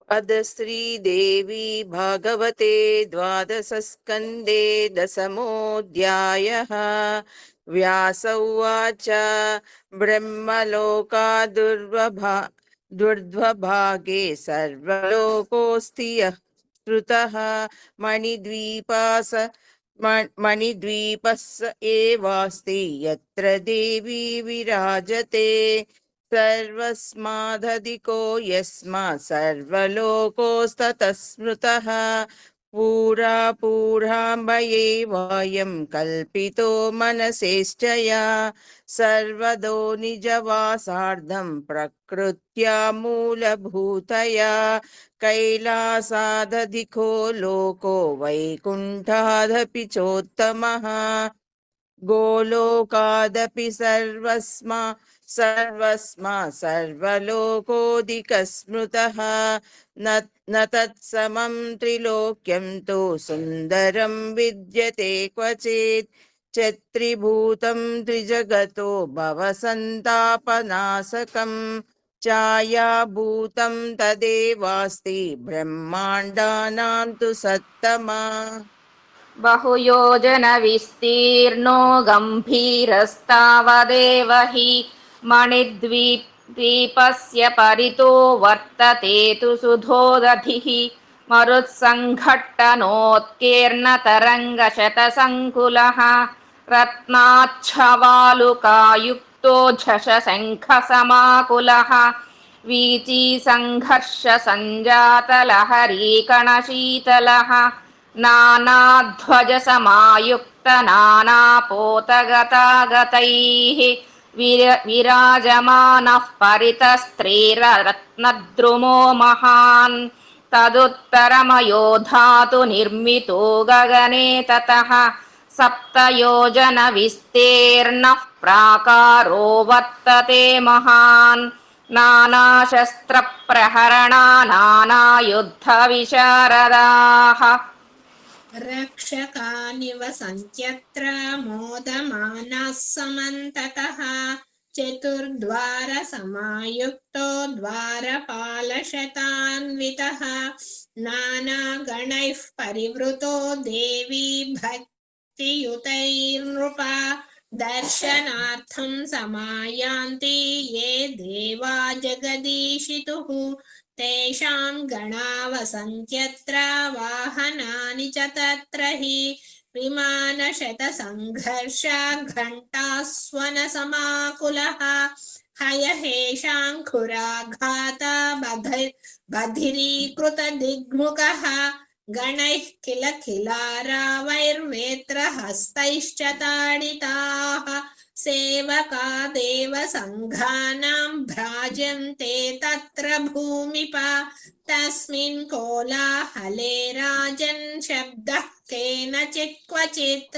अद श्रीदेवी भागवते द्वादशस्कन्धे दशमोऽध्यायः। व्यास उवाच ब्रह्मलोका दुर्ध्वभागे सर्वलोकोऽस्ति यः श्रुतः मणिद्वीपास मणिद्वीपस्य एवास्ति यत्र देवी विराजते सर्वस्मादधिको यस्मात् सर्वलोकोऽस्ततः स्मृतः पुरा पुराम्बये वायं कल्पितो मनसेष्टया सर्वदो निजवासार्धं प्रकृत्या मूलभूतया कैलासादधिको लोको वैकुण्ठादपि चोत्तमः गोलोकादपि सर्वलोकोऽधिकस्मृतः न न तत्समं त्रिलोक्यं तु सुन्दरं विद्यते क्वचित् चत्रिभूतं त्रिजगतो भवसन्तापनाशकं छायाभूतं तदेवास्ति ब्रह्माण्डानां तु सत्तमा। बहुयोजनविस्तीर्णो गम्भीरस्तावदेव हि मणिद्वीपस्य परितो वर्तते तु सुधोदधिः मरुत्सङ्घट्टनोत्कीर्णतरङ्गशतसङ्कुलः रत्नाच्छवालुकायुक्तो झषशङ्खसमाकुलः वीचिसङ्घर्षसञ्जातलहरीकणशीतलः नानाध्वजसमायुक्तनानापोतगतागतैः विराजमानः परितस्त्रीरत्नद्रुमो महान् तदुत्तरमयोधातु निर्मितो गगने ततः सप्तयोजनविस्तीर्णः प्राकारो वर्तते महान् नानाशस्त्रप्रहरणा नानायुद्धविशारदाः रक्षकानिव सन्त्यत्र मोदमानाः समन्ततः चतुर्द्वारसमायुक्तो द्वारपालशतान्वितः नानागणैः परिवृतो देवी भक्तियुतैर्नृपा दर्शनार्थं समायान्ति ये देवा जगदीशितुः तेषां गणावसन्त्यत्र वाहनानि च तत्र हि विमानशतसङ्घर्ष घण्टास्वनसमाकुलः हयहेशाङ्कुराघात बधिरीकृतदिग्मुखः गणैः किल किलारावैर्वेत्रहस्तैश्च ताडिताः सेवका देवसङ्घानां भ्राजन्ते तत्र भूमिपा तस्मिन् कोलाहले राजन् शब्दः केनचित् क्वचित्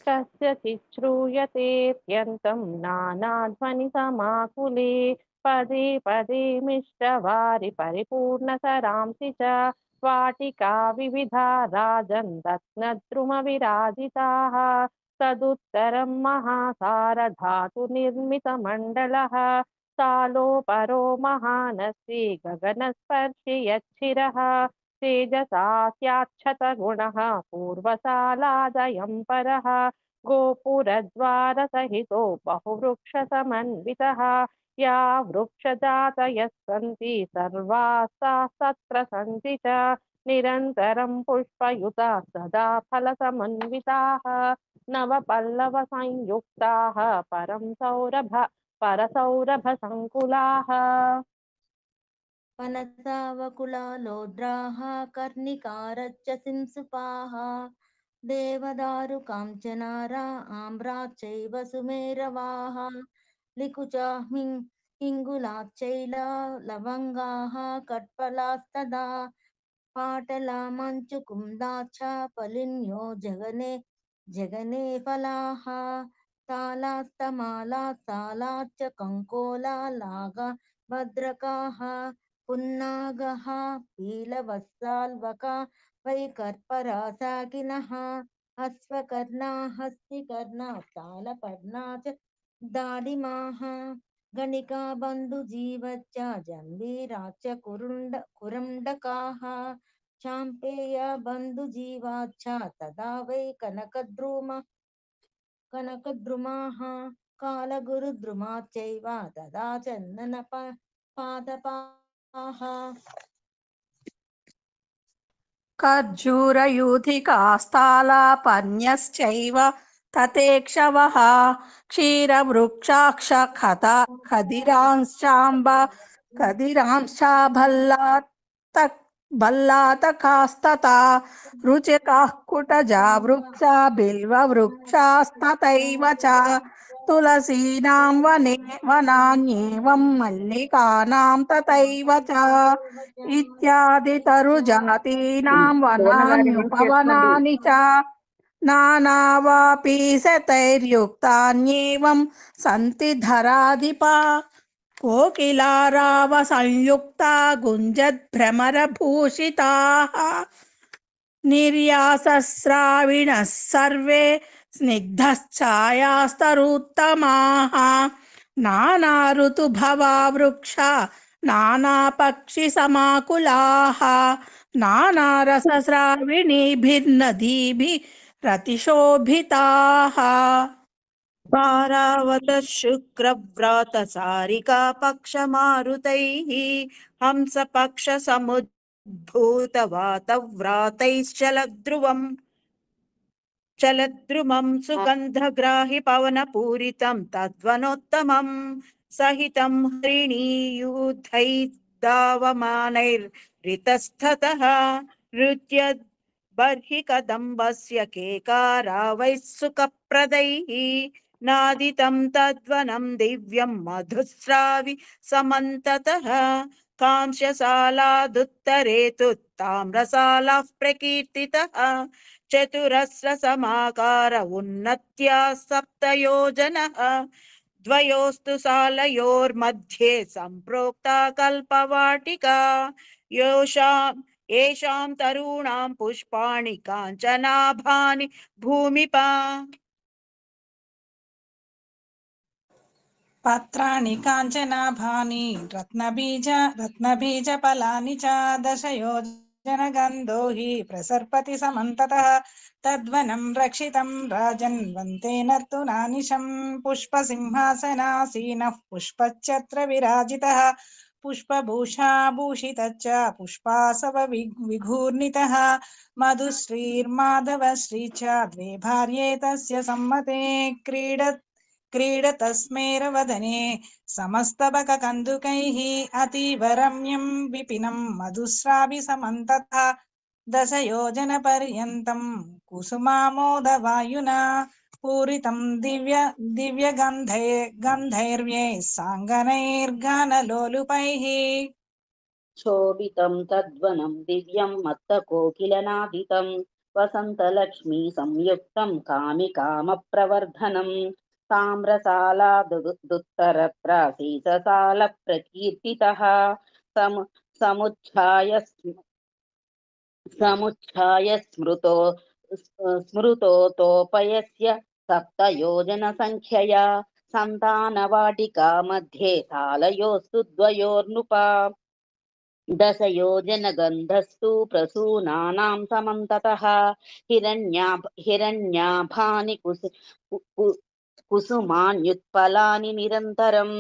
कस्यचित् श्रूयतेऽत्यन्तं नानाध्वनिसमाकुले पदे पदे मिष्टवारि परिपूर्णसरांसि च वाटिका विविधा राजन् रत्नद्रुमविराजिताः तदुत्तरं महासारधातुनिर्मितमण्डलः सालोपरो महानस्ति गगनस्पर्शि यच्छिरः तेजसा स्याच्छतगुणः पूर्वसालादयं परः गोपुरद्वारसहितो बहुवृक्षसमन्वितः या वृक्षजातयः सन्ति सर्वास्ताः तत्र सन्ति च निरन्तरं पुष्पयुताः सदा फलसमन्विताः नवपल्लवसंयुक्ताः परसौरभसङ्कुलाः पनसावकुलालोद्राः कर्णिकारच्च सिंसुपाः देवदारुकाञ्चनारा आम्राच्चैव सुमेरवाः लिकुचाहिङ्गुलाच्चैल लवङ्गाः कट्पलास्तदा पाटला मञ्चुकुन्दाच्च पलिन्यो जगने जगने फलाः तालास्तमालात्तालाच्च कङ्कोला लागा भद्रकाः पुन्नागः पीलवत्साल्वका वैकर्परासाकिनः अश्वकर्णा हस्तिकर्णा तालपर्णा च दाडिमाः गणिका बन्धुजीवच्च जम्बीराच्च कुरुण्डकाः चाम्पेय बन्धुजीवाच्च तदा वै कनकद्रुमाः कालगुरुद्रुमाच्चैव तदा चन्दनपादपाः खर्जूरयूथिकास्तालापन्यश्चैव ततेक्षवः क्षीरवृक्षाक्षखता भल्लातकास्तथा रुचिकाः कुटजा वृक्षा बिल्ववृक्षास्तथैव च तुलसीनां वनान्येवं मल्लिकानां तथैव च इत्यादि तरुजातीनां वनान्युपवनानि च नानावापि शतैर्युक्तान्येवं सन्ति धराधिपा कोकिलारावसंयुक्ता गुञ्जद्भ्रमरभूषिताः निर्यासस्राविणः सर्वे स्निग्धश्चायास्तरुत्तमाः नाना ऋतुभवा वृक्षा नानापक्षिसमाकुलाः नानारसस्राविणीभिर्नदीभिः रतिशोभिताः पारावत शुक्रव्रात सारिका पक्षमारुतैः हंस पक्ष समुद्भूत चलद्रुमं सुगन्धग्राहि पवनपूरितं तद्वनोत्तमं सहितं हरिणीयूथैर्दावमानैर्ऋतस्ततः नृत्यद् बर्हि कदम्बस्य केकारा वै सुखप्रदैः नादितं तद्वनं दिव्यं मधुस्रावि समन्ततः कांस्यशालादुत्तरे तु ताम्रशालाः प्रकीर्तितः चतुरस्रसमाकार उन्नत्या सप्तयोजनः द्वयोस्तु शालयोर्मध्ये सम्प्रोक्ता कल्पवाटिका येषां तरूणां पुष्पाणि काञ्चनाभानि भूमिपा पत्राणि काञ्चनाभानि रत्नबीजफलानि च दशयोजनगन्धो हि प्रसर्पति समन्ततः तद्वनं रक्षितं राजन् वन्ते नर्तुनानिशं पुष्पसिंहासनासीनः पुष्पच्छत्र विराजितः पुष्पभूषाभूषितश्च पुष्पासव विघूर्णितः मधुश्रीर्माधवश्री च द्वे भार्ये तस्य सम्मते क्रीडतस्मेरवदने समस्तबककन्दुकैः अतीव रम्यं विपिनं मधुस्राविसमन्ततः दशयोजनपर्यन्तं कुसुमामोदवायुना पूरितं दिव्यगन्धैर्व्यै साङ्गनैर्गानलोलुपैः शोभितं तद्वनं दिव्यं मत्तकोकिलनादितं वसन्तलक्ष्मी संयुक्तं कामिकामप्रवर्धनं ताम्रशालादुत्तरप्रासीतशालप्रकीर्तितः समुच्छाय स्मृतोतोपयस्य सप्तयोजनसङ्ख्यया सन्तानवाटिका मध्ये शालयोस्तु द्वयोर्नृपा दशयोजनगन्धस्तु प्रसूनानां समन्ततः हिरण्याभानि कुसुमान्युत्पलानि निरन्तरम्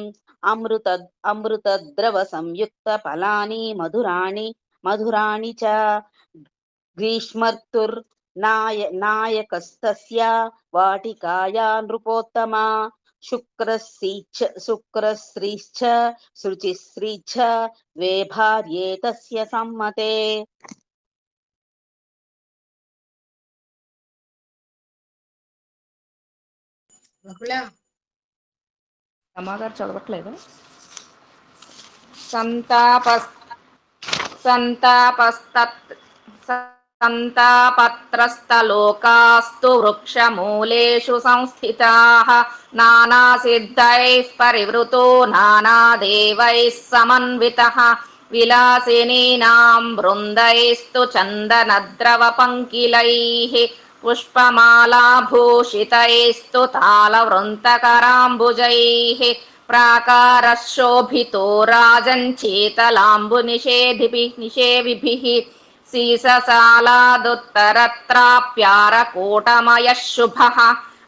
अमृतद्रवसंयुक्तफलानि मधुराणि च ग्रीष्मर्तुर्नायकस्तस्य वाटिकाया नृपोत्तमा शुक्रश्रीश्च शुचिश्रीश्च द्वे भार्ये तस्य सम्मते రమాగారు చదవట్లేదు. సంతాపత్రస్తలోకాస్తు వృక్షమూలేషు సంస్థితాః నానాసిద్ధైః పరివృతో నానాదేవైः సమన్వితः విలాసినీనాం బృందైస్తు చందనద్రవపంకిలైః పుష్పమాలాభూషితైస్తు తాళవృంతకరాంబుజైః प्राकारः शोभितो राजञ्चेतलाम्बुनिषेविभिः सीससालादुत्तरत्राप्यारकूटमयः शुभः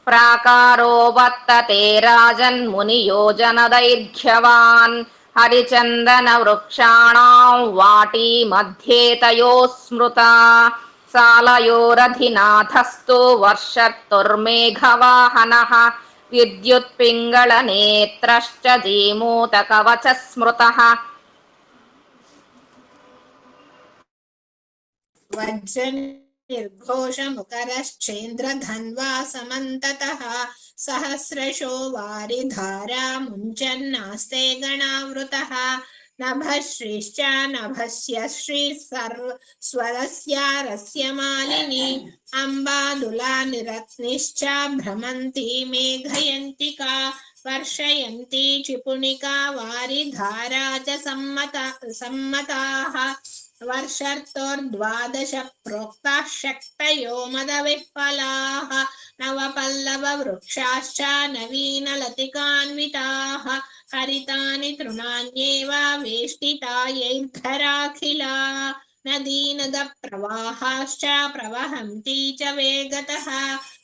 प्राकारो वर्तते राजन्मुनियोजनदैर्घ्यवान् हरिचन्दनवृक्षाणां वाटी मध्ये तयोः स्मृता सालयोरधिनाथस्तु वर्षर्तुर्मेघवाहनः विद्युत्पिङ्गलनेत्रश्च जीमूतकवचः स्मृतः वज्रनिर्घोषमुकरश्चेन्द्रधन्वा समन्ततः सहस्रशो वारिधारा मुञ्चन्नास्ते गणावृतः नभः श्रीश्च नभस्य स्वरस्यारस्य मालिनी अम्बादुला निरत्निश्च भ्रमन्ति मेघयन्तिका वर्षयन्ति चिपुणिका वारिधारा च सम्मताः वर्षर्तोर्द्वादश प्रोक्ताः शक्तयो मदविह्वलाः नवपल्लववृक्षाश्च नवीनलतिकान्विताः हरितानि तृणान्येव वेष्टितायैर्धराखिला नदीनदप्रवाहाश्च प्रवहन्ति च वेगतः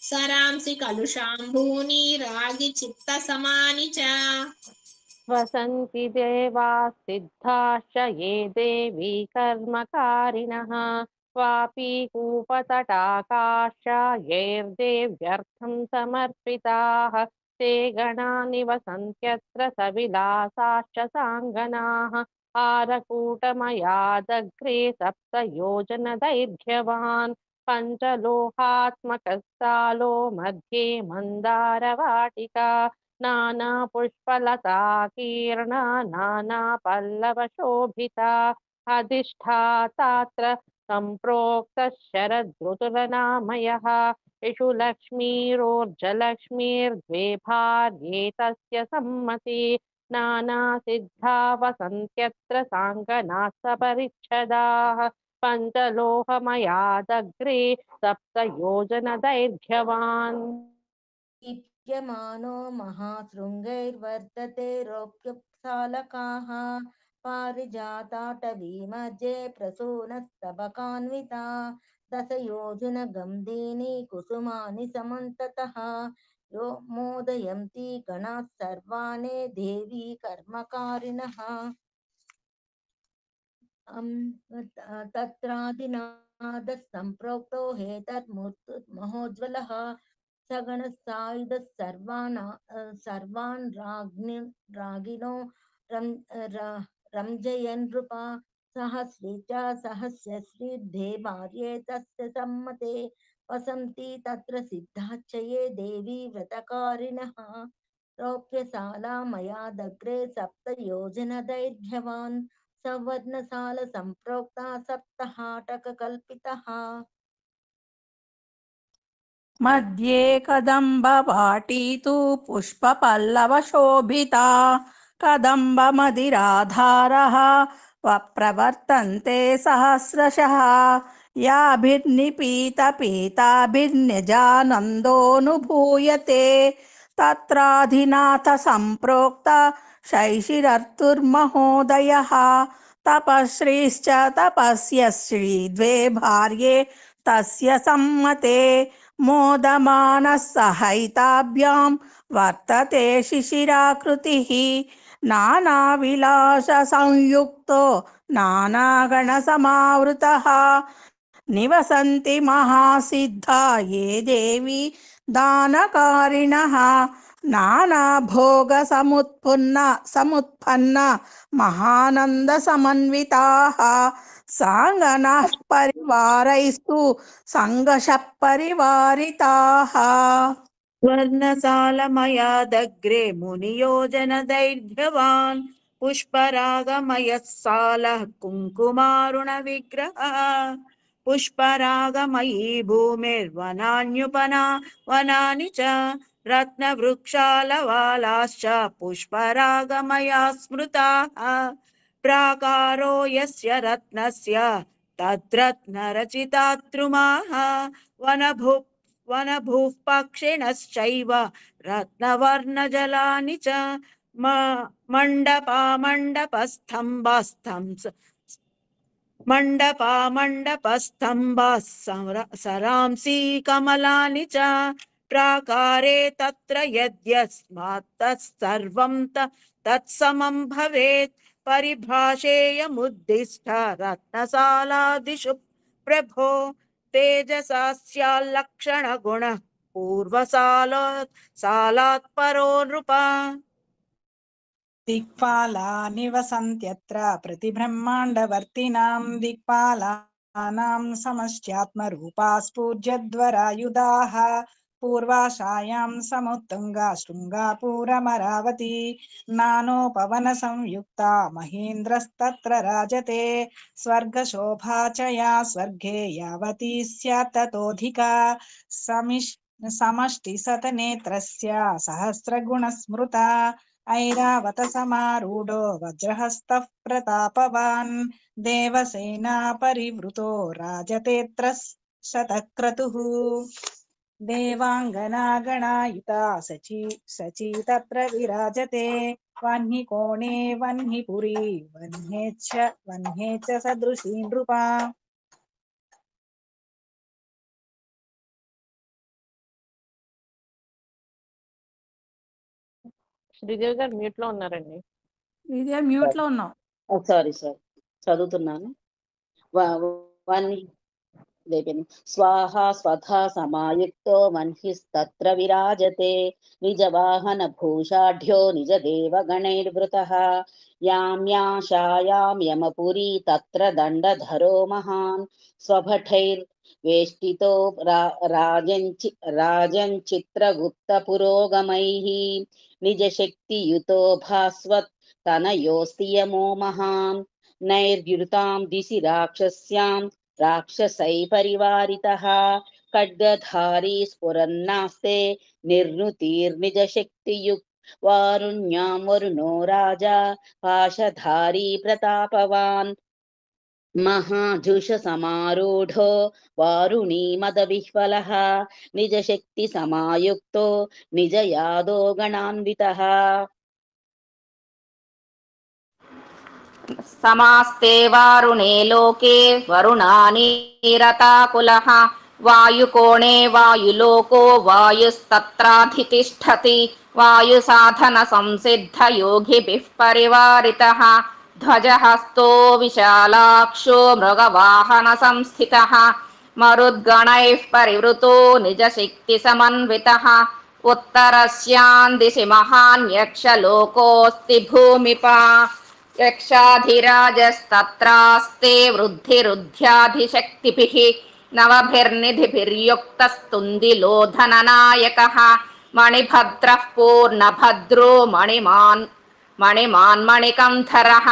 सरांसि कलुषाम्बूनि रागिचित्तसमानि च वसन्ति देवाः सिद्धाश्च ये देवी कर्मकारिणः वापीकूपतटाकाश्च यैर्देव्यर्थं समर्पिताः ते गणा निवसन्त्यत्र सविलासाश्च साङ्गनाः हारकूटमयादग्रे सप्तयोजनदैर्घ्यवान् पञ्चलोहात्मकस्तालो मध्ये मन्दारवाटिका नानापुष्पलताकीर्णा नानापल्लवशोभिता अधिष्ठातात्र सम्प्रोक्तः शरदृतुलनामयः इषुलक्ष्मीरोर्जलक्ष्मीर्द्वे भार्ये तस्य सम्मति नानासिद्धा वसन्त्यत्र साङ्गनाः सपरिच्छदाः पञ्चलोहमयादग्रे सप्तयोजनदैर्घ्यवान् दीप्यमानो महाशृङ्गैर्वर्तते रौप्यसालकाः पारिजाताटवीमध्ये प्रसूनस्तबकान्विता दशयोजनगन्धीनि कुसुमानि समन्ततः यो मोदयन्ति गणाः सर्वाणि देवी कर्मकारिणः तत्रादिनादः सम्प्रोक्तो हेतर्महोज्ज्वलः सगणसायुधः सर्वान् रागिणो रञ्जयन् नृपा सहस्री च सहस्रश्री द्वे भार्ये तस्य सम्मते वसन्ति तत्र सिद्धाश्च ये देवी व्रतकारिणः रौप्यशाला मयादग्रे सप्तयोजनदैर्घ्यवान् सवर्णशाल सम्प्रोक्ता सप्तहाटककल्पितः मध्ये कदम्बवाटी तु पुष्पपल्लवशोभिता कदम्बमदिराधारः प्रवर्तन्ते सहस्रशः याभिर्निपीतपीताभिर्निजानन्दोऽनुभूयते तत्राधिनाथसम्प्रोक्त शैशिरर्तुर्महोदयः तपश्रीश्च तपस्यश्री द्वे भार्ये तस्य सम्मते मोदमानः सहैताभ्यां वर्तते शिशिराकृतिः नानाविलाससंयुक्तो नानागणसमावृतः निवसन्ति महासिद्धा ये देवी दानकारिणः नानाभोगसमुत्पन्न महानन्दसमन्विताः साङ्गनाः परिवारैस्तु सङ्गशः परिवारिताः स्वर्णसालमयादग्रे मुनियोजनदैर्घ्यवान् पुष्परागमयः सालः कुङ्कुमारुणविग्रहः पुष्परागमयी भूमिर्वनान्युपना वनानि च रत्नवृक्षालवालाश्च पुष्परागमया स्मृताः प्राकारो यस्य रत्नस्य तद्रत्नरचितात्रुमाः वनभूः पक्षिणश्चैव रत्नवर्णजलानि च मण्डपा मण्डपस्तम्भाः सरांसि कमलानि च प्राकारे तत्र यद्यस्मात् तत्सर्वं तत्समं भवेत् परिभाषेयमुद्दिष्ट रत्नसालादिषु प्रभो तेजसा स्याल्लक्षणगुणः सालात् परो नृपा दिक्पाला निवसन्त्यत्र प्रतिब्रह्माण्डवर्तिनां दिक्पालानां समष्ट्यात्मरूपा स्फूर्जद्वरायुधाः पूर्वाशायां समुत्तुङ्गा शृङ्गापूरमरावती नानोपवनसंयुक्ता महेन्द्रस्तत्र राजते स्वर्गशोभा च या स्वर्गे यावती स्यात् ततोऽधिका समष्टिशतनेत्रस्य सहस्रगुणस्मृता ऐरावतसमारूढो वज्रहस्तः प्रतापवान् देवसेना परिवृतो राजतेऽत्र शतक्रतुः देवाङ्गनागणायुता सची तत्र विराजते वह्निकोणे वह्निपुरी वह्ने च सदृशी नृपा శ్రీదేవి గారు మ్యూట్ లో ఉన్నారండి. ఇదే మ్యూట్ లో ఉన్నావు. సారీ చదువుతున్నాను. స్వాహా స్వధా సమాయుక్తో మన్హిస్తత్ర విరాజతే నిజవాహన భూషాఢ్యో నిజదేవగణైర్వృతః యామ్యాశాయాం యమపురీ తత్ర దండధరో మహాన్ స్వభటైర్వేష్టితో రాజంచిత్రగుప్త పురోగమైః నిజశక్తియుతో భాస్వత్ తనయోస్తి యమో మహాన్ నైర్యుతాం దిశి రాక్షసై పరివారితః ఖడ్గధారీ స్ఫురన్నాస్తే నిర్నుతిర్నిజశక్తియుక్ వారుణ్యాం వరుణో రాజా పాశధారీ ప్రతాపవాన్ మహాజుష సమారూఢో వారుణీ మదవిహ్వలః నిజశక్తి సమాయుక్తో నిజయాదో గణాన్వితః समास्ते वारुणे लोके वरुणानीरताकुलः वायुकोणे वायुलोको वायुस्तत्राधितिष्ठति वायुसाधनसंसिद्धयोगिभिः परिवारितः ध्वजहस्तो विशालाक्षो मृगवाहनसंस्थितः मरुद्गणैः परिवृतो निजशक्तिसमन्वितः उत्तरस्यां दिशि महान् यक्षलोकोऽस्ति भूमिपा यक्षाधिराजस्तत्रास्ते वृद्धिरुध्याधिशक्तिभिः नवभिर्निधिभिर्युक्तस्तुन्दिलोधननायकः मणिभद्रः पूर्णभद्रो मणिकन्धरः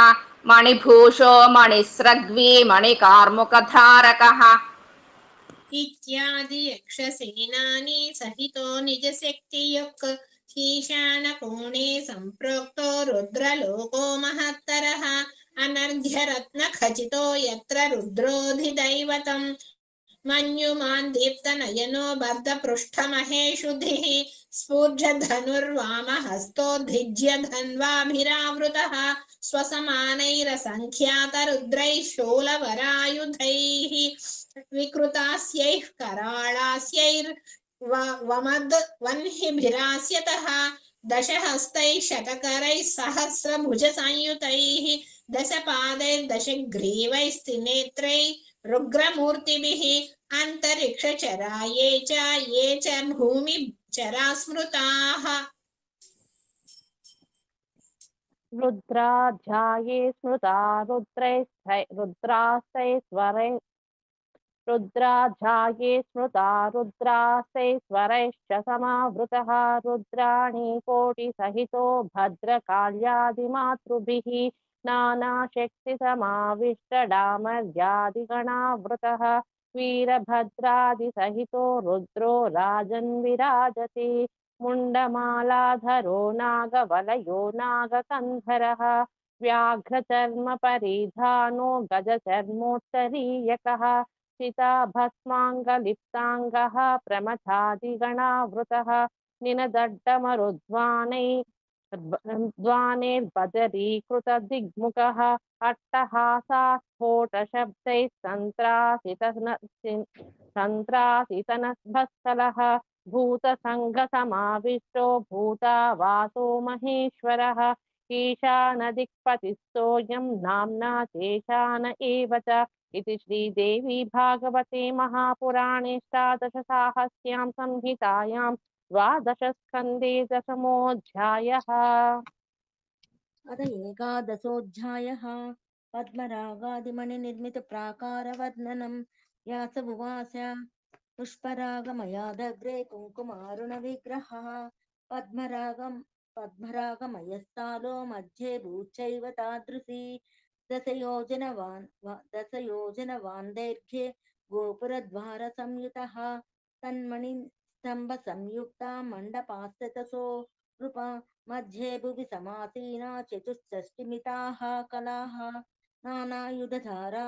मणिभूषो मणिस्रग्वी मणिकार्मुकधारकः इत्यादि यक्षसेनानी सहितो निजशक्तियुक् ईशानकोणे सम्प्रोक्तो रुद्रलोको महत्तरः अनर्घ्यरत्नखचितो यत्र रुद्रोऽधिदैवतम् मन्युमान् दीप्तनयनो बद्धपृष्ठमहेषुधिः स्फूर्जधनुर्वामहस्तोद्धिज्य धन्वाभिरावृतः स्वसमानैरसङ्ख्यातरुद्रैः शूलवरायुधैः विकृतास्यैः कराळास्यैर्वमद्वह्निभिरास्यतः दशहस्तैः शतकरैः सहस्रभुजसंयुतैः दशपादैर्दशग्रीवैस्त्रिनेत्रैः रुग्रमूर्तिभिः अन्तरिक्षचरा ये च भूमिचरा स्मृताः रुद्राध्याये स्मृता रुद्राध्याये स्मृता रुद्रास्त्रैश्च समावृतः रुद्राणी कोटिसहितो भद्रकाल्यादिमातृभिः नानाशक्तिसमाविष्टडामर्यादिगणावृतः वीरभद्रादिसहितो रुद्रो राजन् विराजते मुण्डमालाधरो नागवलयो नागकन्धरः व्याघ्रचर्मपरिधानो गजचर्मोत्तरीयकः चिताभस्माङ्गलिप्ताङ्गः प्रमथादिगणावृतः निनदड्डमरुद्वानै द्वानेर्बदरीकृतदिग्मुखः अट्टहासास्फोटशब्दैः सन्त्रासितनभःस्थलः भूतसङ्घसमाविष्टो भूतावासो महेश्वरः ईशानदिक्पतिस्तोऽयं नाम्ना शेषान एव च इति श्रीदेवी भागवते महापुराणे अष्टादशसाहस्र्यां संहितायां द्वादशस्कन्धे दशमोऽध्यायः। अथ एकादशोऽध्यायः पद्मरागादिमणिनिर्मितप्राकारवर्णनं व्यास उवाच पुष्परागमयादग्रे कुङ्कुमारुणविग्रहः पद्मरागमयस्थालो मध्ये भूचैव तादृशी दशयोजनवान् दैर्घ्ये गोपुरद्वारसंयुतः तन्मणिस्तम्भसंयुक्ता मण्डपास्ततसो नृपा मध्ये भुवि समासीना चतुष्षष्टिमिताः कलाः नानायुधधारा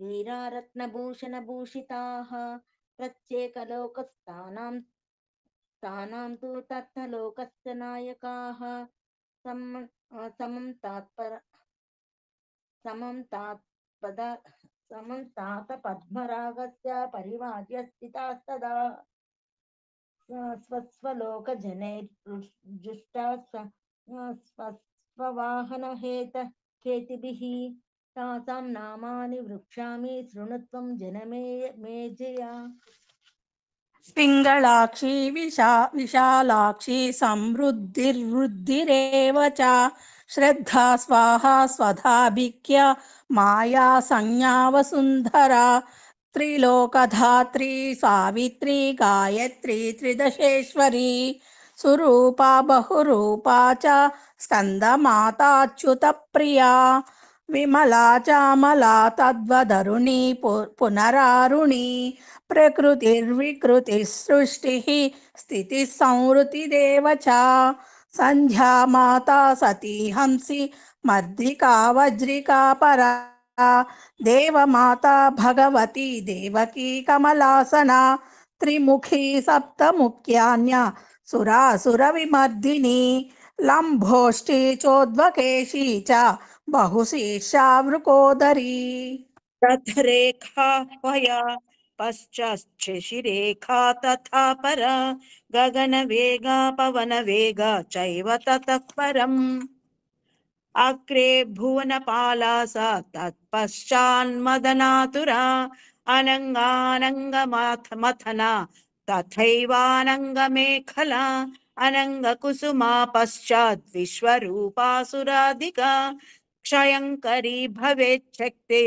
वीरारत्नभूषणभूषिताः प्रत्येकलोकस्थानां तु तत्तलोकस्य नायकाः समं तात पद्मरागस्य परिवार्य स्थितास्तदा स्वस्वलोकजनैर्जुष्टा स्ववाहनहेतकेतिभिः तासां नामानि वृक्षामि शृणुत्वं जनमेजय। पिङ्गळाक्षी विशालाक्षी समृद्धिर्वृद्धिरेव च श्रद्धा स्वाहा स्वधाभिक्य माया संज्ञा वसुन्धरा त्रिलोकधात्री सावित्री गायत्री त्रिदशेश्वरी सुरूपा बहुरूपा च स्कन्दमाताच्युतप्रिया विमला चामला तद्वदरुणी पुनरारुणी प्रकृतिर्विकृतिः सृष्टिः स्थितिः संवृत्तिरेव च संध्या माता सती हंसी मर्दिका वज्रिका परा देवमाता भगवती देवकी कमलासना त्रिमुखी सप्तमुख्यान्या सुरासुरविमर्दिनी लम्भोष्ठी चोद्वकेशी च बहुशीर्षा वृकोदरी रथरेखा पया पश्चाच्छिशिरेखा तथा परा गगनवेगा पवनवेगा चैव ततः परम् अग्रे भुवनपाला सा तत्पश्चान्मदनातुरा अनङ्गानङ्गमथना तथैवानङ्गमेखला अनङ्गकुसुमा पश्चात् विश्वरूपासुराधिका क्षयङ्करी भवेच्छक्ति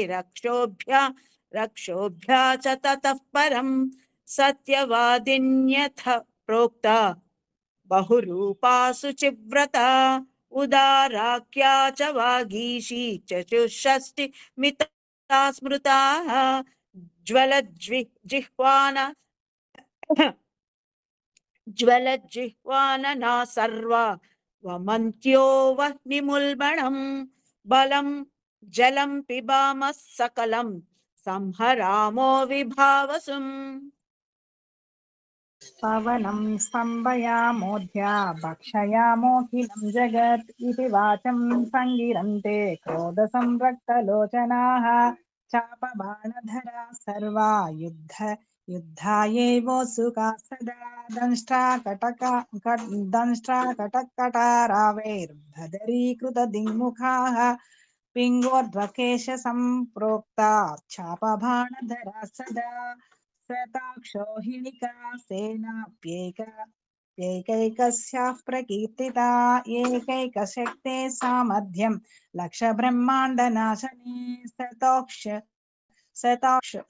रक्षोभ्या च ततः परम् सत्यवादिन्यथ प्रोक्ता बहुरूपा शुचिव्रता उदाराख्या च वागीशी चतुष्षष्टि मिता स्मृताः ज्वलज्जिह्वानना सर्वा वमन्त्यो वह्निमुल्बणम् बलं जलं पिबामः सकलं संहरामो विभावसुम् पवनं स्तम्भयामोऽध्या भक्षयामोऽखिलं जगत् इति वाचं सङ्गिरन्ते क्रोधसंरक्तलोचनाः चापबाणधरा सर्वा युद्धायैवोत्सुकाः सदा दंष्ट्राकटकटारावैर्भदरीकृतदिङ्मुखाः पिङ्गोर्ध्वकेशसम्प्रोक्ता चापबाणधरा सदा शताक्षो हिणिका सेनाप्यैकैकस्याः प्रकीर्तिता एकैकशक्ते सामध्यं लक्षब्रह्माण्डनाशने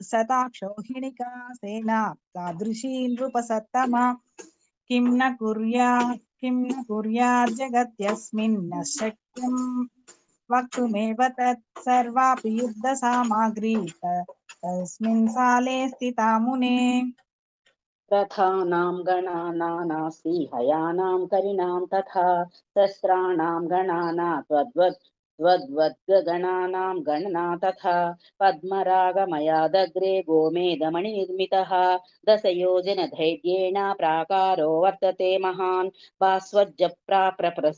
शताक्षो हिणिका सेना तादृशी नृपसत्तमा किं न कुर्यात् जगत्यस्मिन् न शक्यं वक्तुमेव तत् सर्वापि युद्धसामाग्री तस्मिन् साले स्थिता मुने रथानां गणानानास्ति हयानां करिणां तथा शस्त्राणां गणाना त्वद्वत् त्वद्वद्गणानां गणना तथा पद्मरागमयादग्रे गोमेदमणिनिर्मितः दशयोजनधैर्येण प्राकारो वर्तते महान् भास्वज्जप्राप्र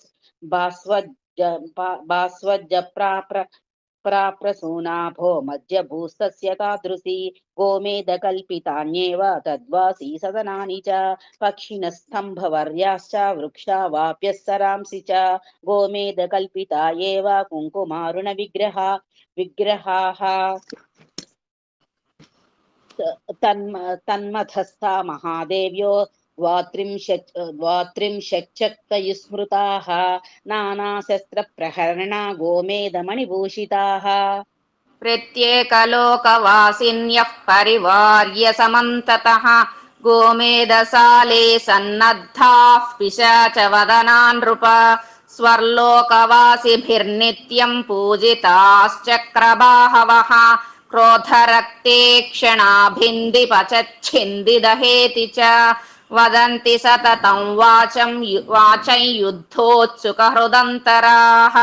प्राप्रसूनाभो मध्यभूस्तस्य तादृशी गोमेदकल्पितान्येव तद्वासी सदनानि च पक्षिणस्तम्भवर्याश्च वृक्षा वाप्यः सरांसि च गोमेदकल्पिता एव विग्रहाः तन्मथस्था महादेव्यो द्वात्रिंशच्चक्तयुस्मृताः नानाशस्त्रप्रहरणा गोमेदमणिभूषिताः प्रत्येकलोकवासिन्यः परिवार्य समन्ततः गोमेदसाले सन्नद्धाः पिशाचवदना नृप स्वर्लोकवासिभिर्नित्यं पूजिताश्चक्रबाहवः क्रोधरक्ते क्षणाभिन्दिपचच्छिन्दिदहेति च वदन्ति सततं वाचं युद्धोत्सुकहृदन्तराः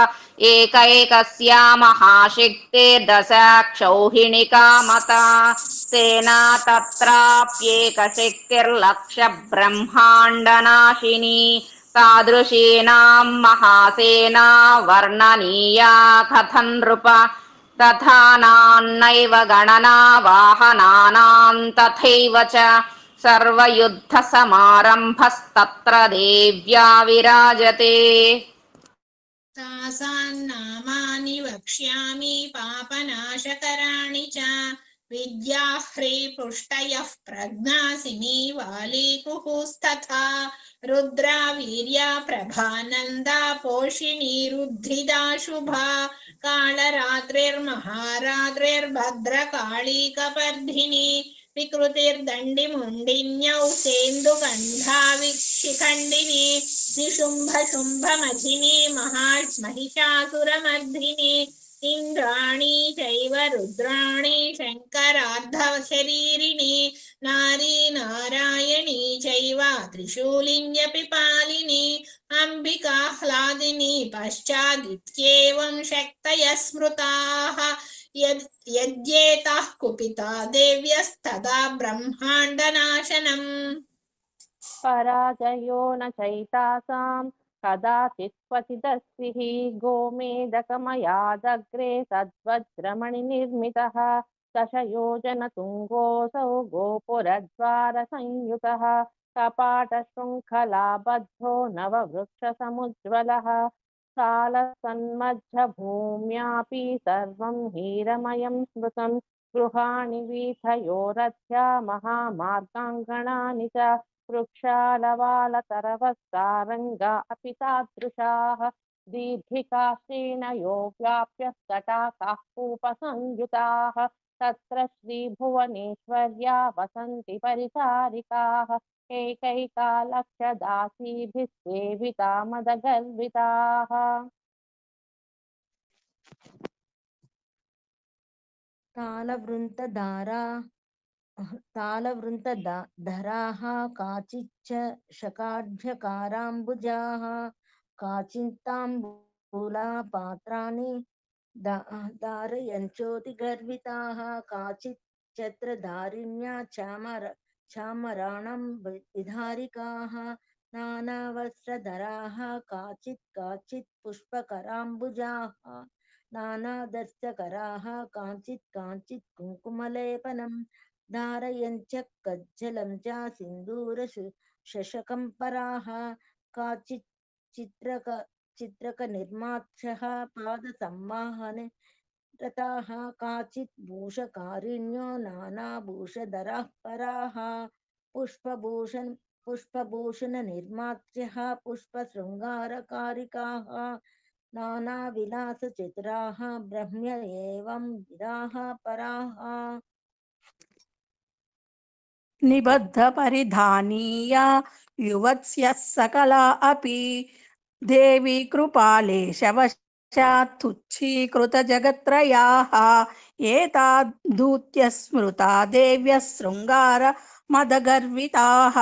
एकैकस्या महाशक्तिर्दशाक्षौहिणिका मता सेना तत्राप्येकशक्तिर्लक्षब्रह्माण्डनाशिनी तादृशीनां महासेना वर्णनीया कथं नृप तथा नान्नैव गणना वाहनानां तथैव च सर्वयुद्धसमारम्भस्तत्र देव्या विराजते तासान्नामानि वक्ष्यामि पापनाशकराणि च विद्याह्रीपुष्टयः प्रज्ञासिनी वालीकुहुस्तथा रुद्रा वीर्या प्रभानन्दा पोषिणी रुद्धिदा शुभा कालरात्रिर्महारात्रिर्भद्रकाली कपर्धिनी विकृतिर्दण्डिमुण्डिन्यौ सेन्दुगन्धा शिखण्डिनी निशुम्भशुम्भमथिनी महिषासुरमर्धिनी इंद्राणी चैव रुद्राणी शङ्करार्धशरीरिणी नारी नारायणी चैव त्रिशूलिन्यपि पालिनी अम्बिकाह्लादिनी पश्चादित्येवं शक्तयः स्मृताः यद्येताः कुपिता देव्यस्तदा ब्रह्माण्डनाशनम् पराजयो न चैतासां कदाचित् क्वचिदस्ति हि गोमेदकमयादग्रे तद्वज्रमणिनिर्मितः दशयोजनतुङ्गोऽसौ गोपुरद्वारसंयुतः कपाटशृङ्खलाबद्धो नववृक्षसमुज्ज्वलः सालसन्मध्यभूम्यापि सर्वं हीरमयं स्मृतं गृहाणि वीथयोरध्या महामार्गाङ्गणानि च वृक्षालवालतरवस्तारङ्गा अपि तादृशाः दीर्घिकाश्रीणयो व्याप्यस्तटाकाः कूपसंयुताः तत्र श्रीभुवनेश्वर्या वसन्ति परिचारिकाः एकैका लक्षदासीभिः सेविता मदगर्विताः तालवृन्तधराः काचिच्च शकाढ्यकाराम्बुजाः काचित्ताम्बूलापात्राणि धारयञ्चोतिगर्विताः काचित् छत्रधारिण्या चामराणं विधारिकाः नानावस्त्रधराः काचित् पुष्पकराम्बुजाः नानादर्शकराः काचित् कुङ्कुमलेपनं धारयञ्च कज्जलं च सिन्दूरशशकं पराः काचित् चित्रकनिर्माक्षः पादसंवाहने रताः काचित् भूषकारिण्यो नानाभूषधराः पराः पुष्पभूषणनिर्मात्यः पुष्पशृङ्गारकारिकाः नानाविलासचित्राः ब्रह्म्य एवं विदाः पराः निबद्धपरिधानीया युवत्स्यः सकला अपि देवी कृपालेशवशात् तुच्छीकृतजगत्त्रयाः एताद्धूत्य स्मृता देव्यः शृङ्गार मदगर्विताः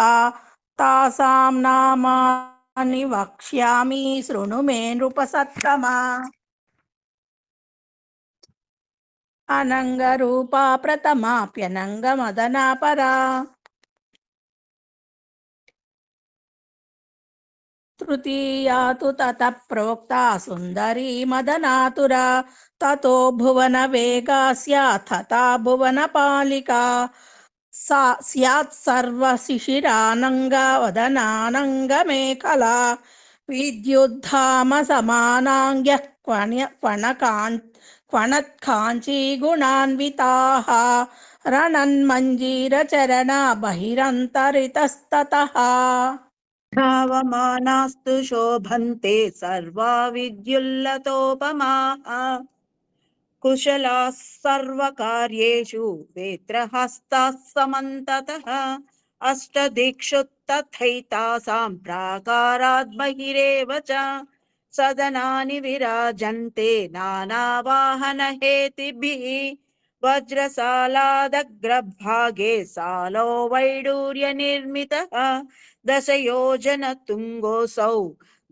तासां नामानि वक्ष्यामि शृणु मे नृपसत्तमा अनङ्गरूपा प्रथमाप्यनङ्गमदना परा तृतीया तु ततः प्रोक्ता सुन्दरी मदनातुरा ततो भुवनवेगा स्यात् तथा भुवनपालिका सा स्यात् सर्वशिशिरानङ्गवदनानङ्गमेखला विद्युद्धाम समानाङ्ग्यः क्वणत्काञ्चीगुणान्विताः रणन्मञ्जीरचरणा बहिरन्तरितस्ततः धावमानास्तु शोभन्ते सर्वा विद्युल्लतोपमाः कुशलाः सर्वकार्येषु वेत्रहस्ताः समन्ततः अष्टदिक्षु तथैतासां प्राकारात् बहिरेव च सदनानि विराजन्ते नानावाहनहेतिभिः वज्रसालादग्रभागे सालो वैडूर्यनिर्मितः दशयोजनतुङ्गोऽसौ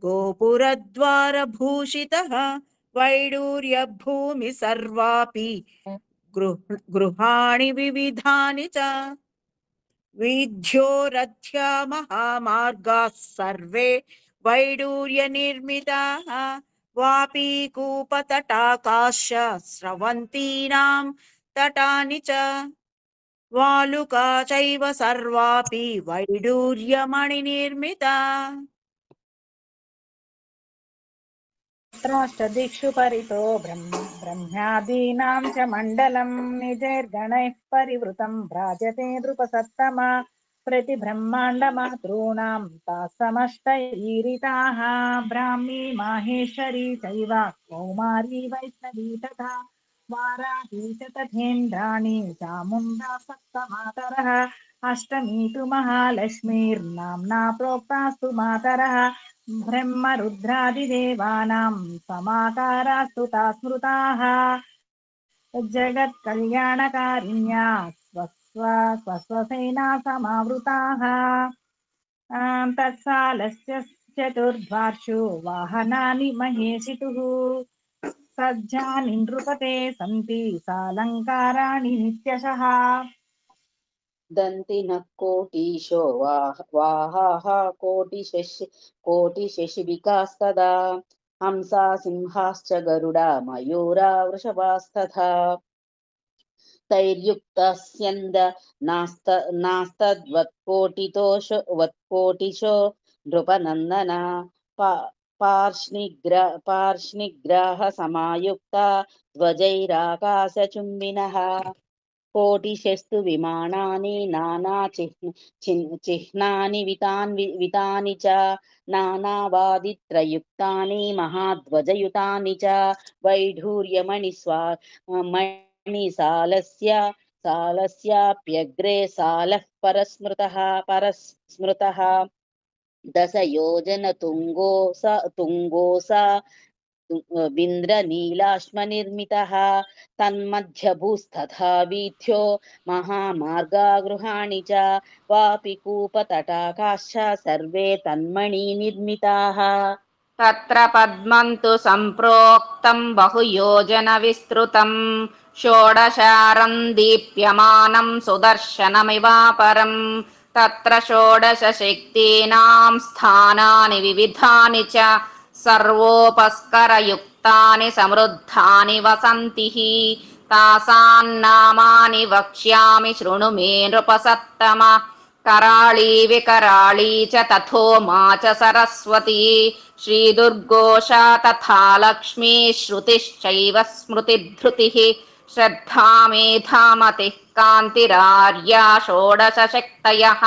गोपुरद्वारभूषितः वैडूर्यभूमि सर्वापि गृहाणि विविधानि च वीथ्योरथ्या महामार्गाः सर्वे वैडूर्यनिर्मिताः वापीकूपतटाकाश्च स्रवन्तीनां तटानि च वालुका चैव सर्वापि वैडूर्यमणिनिर्मिता त्राष्टदिक्षु परितो ब्रह्मादीनां च मण्डलं निजैर्गणैः परिवृतं भ्राजते नृपसत्तमा प्रतिब्रह्माण्डमातॄणां तासमष्टैरीरिताः ब्राह्मी माहेश्वरी चैव कौमारी वैष्णवी तथा वाराही च तथेन्द्राणि चामुण्डा सप्तमातरः अष्टमी तु महालक्ष्मीर्नाम्ना प्रोक्तास्तु मातरः ब्रह्मरुद्रादिदेवानां समाकारास्तु ताः स्मृताः जगत्कल्याणकारिण्या स्वस्वसेना समावृताः तत्सालस्य चतुर्द्वार्षु वाहनानि महेशितुः सज्जानि नृपते सन्ति सालङ्काराणि नित्यशः दन्तिनः कोटीशो वाहाः कोटिशशिबिकास्तदा हंसा सिंहाश्च गरुडा मयूरा वृषभास्तथा तैर्युक्तस्यन्द नास्तद्वत्कोटिशो नृपनन्दना पार्ष्णिग्राह समायुक्ता ध्वजैराकाशचुम्बिनः कोटिशस्तु विमानानि चिह्नानि वितानि च नानावादित्रयुक्तानि महाध्वजयुतानि च सालस्याप्यग्रे सालः परस्मृतः तुङ्गोसा बिन्द्रनीलाश्मनिर्मितः तन्मध्यभूस्तथा वीथ्यो महामार्गागृहाणि च वापिकूपतटाकाश्च सर्वे तन्मणिनिर्मिताः तत्र पद्मं तु सम्प्रोक्तं बहुयोजनविस्तृतं षोडशारं दीप्यमानं सुदर्शनमिवापरं तत्र षोडशशक्तीनां स्थानानि विविधानि च सर्वोपस्करयुक्तानि समृद्धानि वसन्ति तासां नामानि वक्ष्यामि शृणु मे नृपसत्तम कराळी विकराळी च तथोमा च सरस्वती श्रीदुर्गोषा तथा लक्ष्मी श्रुतिश्चैव स्मृतिधृतिः श्रद्धा मेधामतिः कान्तिरार्या षोडशशक्तयः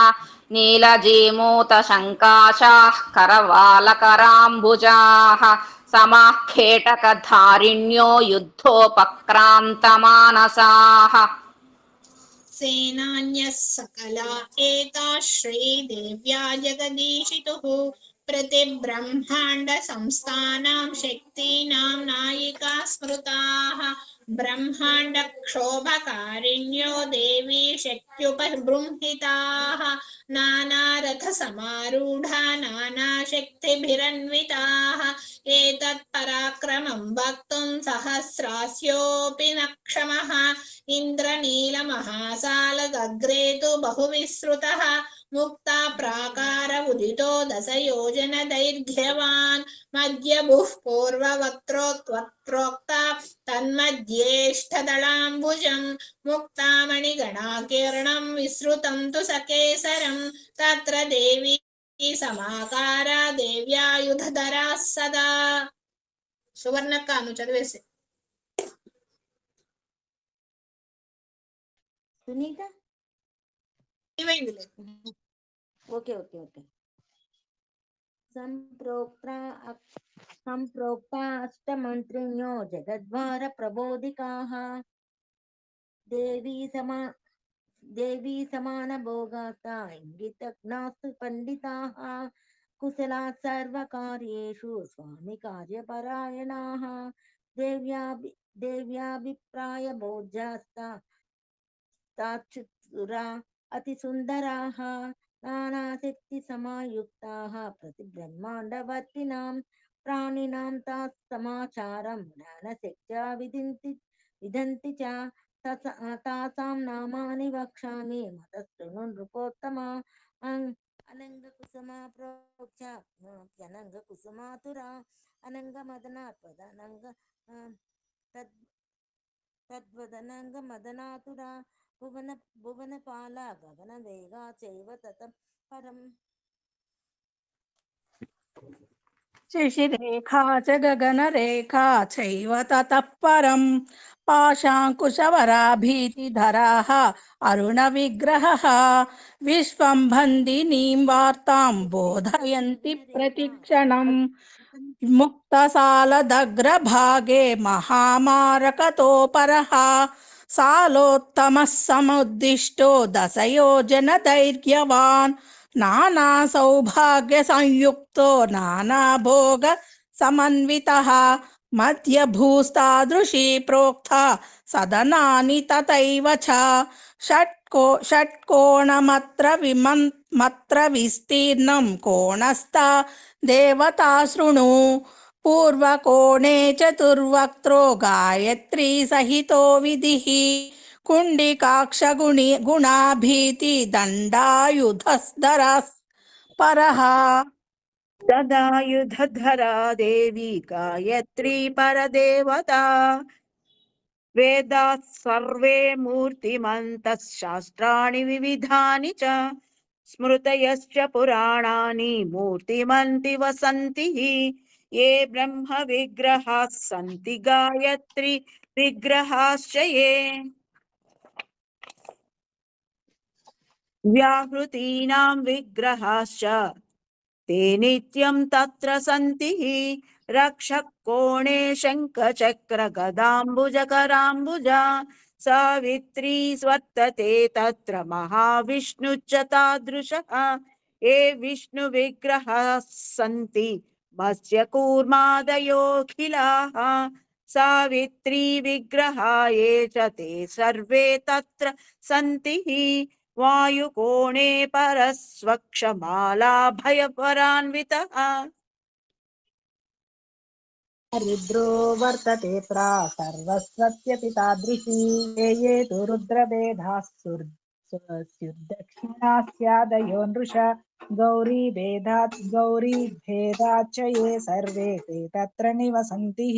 नीलजीमूतशङ्काशाः करवालकराम्बुजाः समाखेटकधारिण्यो युद्धोपक्रान्तमानसाः सेनान्यः सकला एता श्रीदेव्या जगदीशितुः प्रतिब्रह्माण्डसंस्थानां शक्तीनां नायिका स्मृताः ब्रह्माण्डक्षोभकारिण्यो देवी शक्त्युपबृंहिताः नानारथसमारूढा नानाशक्तिभिरन्विताः एतत्पराक्रमं वक्तुं सहस्रास्योऽपि न क्षमः इन्द्रनीलमहासालगग्रे तु बहुविसृतः मुक्ता प्राकार उदितो दशयोजनदैर्घ्यवान् मध्यभुः पूर्ववक्त्रोक्ता तन्मध्येष्ठदलाम्बुजम् मुक्तामणिगणाकीर्णं विसृतं तु सकेसरं तत्र देवी समाकारा देव्यायुधधरा सदा సువర్ణకాను చదివేసి సునీత ఇవైందిలే ఓకే ఓకే ఓకే సంప్రోక్తా అష్టమంత్రిణ్యో జగద్వార ప్రబోధికాః దేవీ సమాన భోగాతా ఇంగితజ్ఞాస్తు పండితాః కుశలాः సర్వకార్యేషు స్వామి కార్యపరాయణాः దేవ్యాభిప్రాయ భోజ్యాస్తాచ్యుతురా అతిసుందరాः నానాశక్తి సమాయుక్తాः ప్రతిబ్రహ్మాండవర్తినాం ప్రాణినాం సమాచారం జ్ఞానశక్త్యా విదంతి చ తాసాం నామాని వక్ష్యామి మతశృణు నృపోత్తమా అనంగకుసుమా ప్రోక్షానంగకుసుమాతురా అనంగమదనాత్వదనంగ తద్వదనంగమదనాతురా భువనపాల గగనవేగా చైవ తతం పరం శశిరేఖా చ గగనరేఖా చైవ తతః పరం పాశాంకుశవరాభీతిధరాः అరుణవిగ్రహः విశ్వం బంధినీం వార్తాం బోధయంతి ప్రతిక్షణం ముక్తసాలదగ్రభాగే మహామారకతోపరः సాలోత్తమः సముద్దిష్టో దశయోజనదైర్ఘ్యవాన్ నానా సౌభాగ్య సంయుక్తో నానాభోగ సమన్వితః మధ్యభూస్తాదృశీ ప్రోక్త సదనాని తథైవ చ షట్కోణమత్ర విస్తీర్ణం కోణస్థా దేవతా శృణు పూర్వకోణే చతుర్వక్త్రో గాయత్రీ సహితో విధిః కుండికాక్ష గుణాభీతి దండాయుధస్ధర పరః తదాయుధధరా దేవి గాయత్రీ పరదేవతా వేదాः సర్వే మూర్తిమంతః శాస్త్రాణి వివిధాని చ స్మృతయశ్చ పురాణాని మూర్తిమంతి వసంతి ఏ బ్రహ్మ విగ్రహాः సంతి గాయత్రి విగ్రహాశ్చ ఏ వ్యాహృతీనాం విగ్రహాశ్చ ते नित्यं तत्र सन्ति रक्षकोणे शङ्खचक्रगदाम्बुजकराम्बुजा सावित्री स्वर्तते तत्र महाविष्णुश्च तादृशः ये विष्णुविग्रहाः सन्ति मत्स्यकूर्मादयोऽखिलाः सावित्री विग्रहा ये च ते सर्वे तत्र सन्ति वायुकोणे परस्वक्षमालाभयपरान्वितः रुद्रो वर्तते प्रा सर्वस्वत्यपि तादृशी ये तु रुद्रभेदाः स्युर्दक्षिणास्यादयो नृष गौरीभेदाच्च ये सर्वे ते तत्र निवसन्ति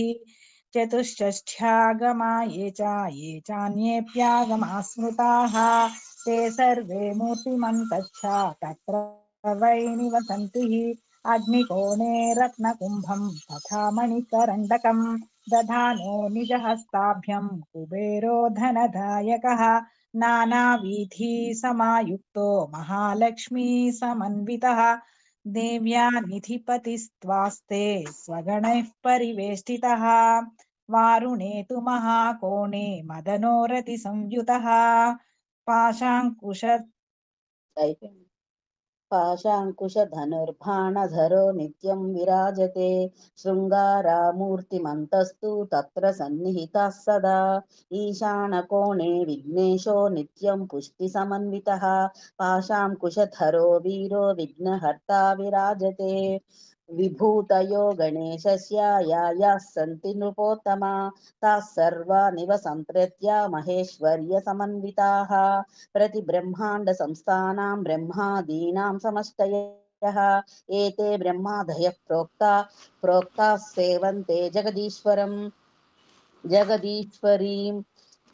चतुष्षष्ठ्यागमा ये चान्येऽप्यागमा स्मृताः ते सर्वे मूर्तिमन्तश्च तत्र वै निवसन्ति अग्निकोणे रत्नकुम्भं तथा मणिकरण्डकं दधानो निजहस्ताभ्यं कुबेरो धनदायकः नानावीथि समायुक्तो महालक्ष्मी समन्वितः देव्या निधिपतिस्त्वास्ते स्वगणैः परिवेष्टितः वारुणे तु महाकोणे मदनो रतिसंयुतः पाशाङ्कुशधनुर्बाणधरो नित्यं विराजते शृङ्गारामूर्तिमन्तस्तु तत्र सन्निहितः सदा ईशानकोणे विघ्नेशो नित्यं पुष्टिसमन्वितः पाशाङ्कुशधरो वीरो विघ्नहर्ता विराजते विभूतयो गणेशस्य याः सन्ति नृपोत्तमा ताः सर्वा निवसन्त्र्यत्य महेश्वर्यसमन्विताः प्रतिब्रह्माण्डसंस्थानां ब्रह्मादीनां समष्टयः एते ब्रह्मादयः प्रोक्ताः सेवन्ते जगदीश्वरीं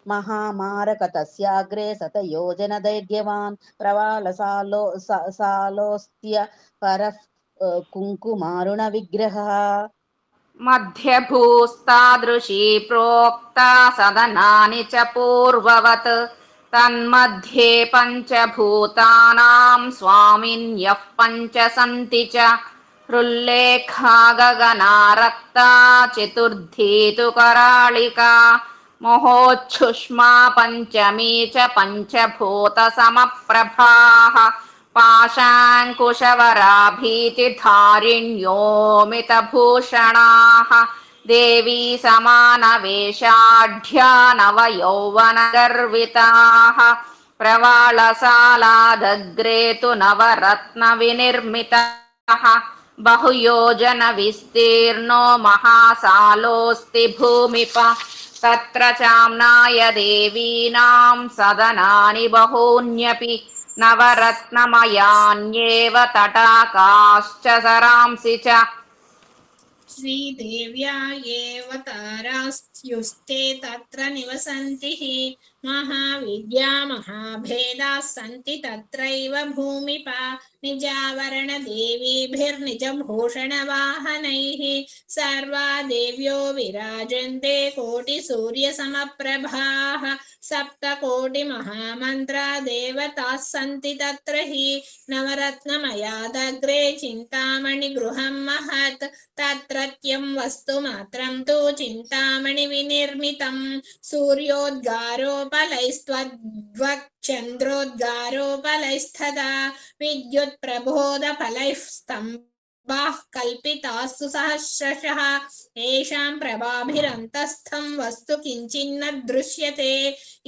महामारकतस्याग्रे शतयोजनदैर्घ्यवान् सालोस्त्य परः कुङ्कुमारुणविग्रहः मध्यभूस्तादृशी प्रोक्ता सदनानि च पूर्ववत् तन्मध्ये पञ्चभूतानां स्वामिन्यः पञ्च सन्ति च हृल्लेखा गगनारक्ता चतुर्थी तु कराळिका महोच्छुष्मा पञ्चमी च पञ्चभूतसमप्रभाः पाशाङ्कुशवराभीतिधारिण्योमितभूषणाः देवी समानवेषाढ्या नवयौवनगर्विताः प्रवालसालादग्रे तु नवरत्नविनिर्मिताः बहुयोजनविस्तीर्णो महासालोऽस्ति भूमिप तत्र चाम्नाय देवीनां सदनानि बहून्यपि नवरत्नमयान्येव तटाकाश्च सरांसि च श्रीदेव्या एव तारास्युस्ते तत्र निवसन्ति हि महाविद्या महाभेदाः सन्ति तत्रैव भूमिपा निजावरणदेवीभिर्निजभूषणवाहनैः सर्वा देव्यो विराजन्ते कोटिसूर्यसमप्रभाः सप्तकोटिमहामन्त्रा देवताः सन्ति तत्र हि नवरत्नमयादग्रे चिन्तामणिगृहं महत् तत्रत्यं वस्तुमात्रं तु चिन्तामणिविनिर्मितं सूर्योद्गारोपलैस्त्वच्चन्द्रोद्गारोपलैस्तदा विद्युत्प्रबोधफलैः स्तम्भाः कल्पितास्तु सहस्रशः येषां प्रभाभिरन्तस्थं वस्तु किञ्चिन्न दृश्यते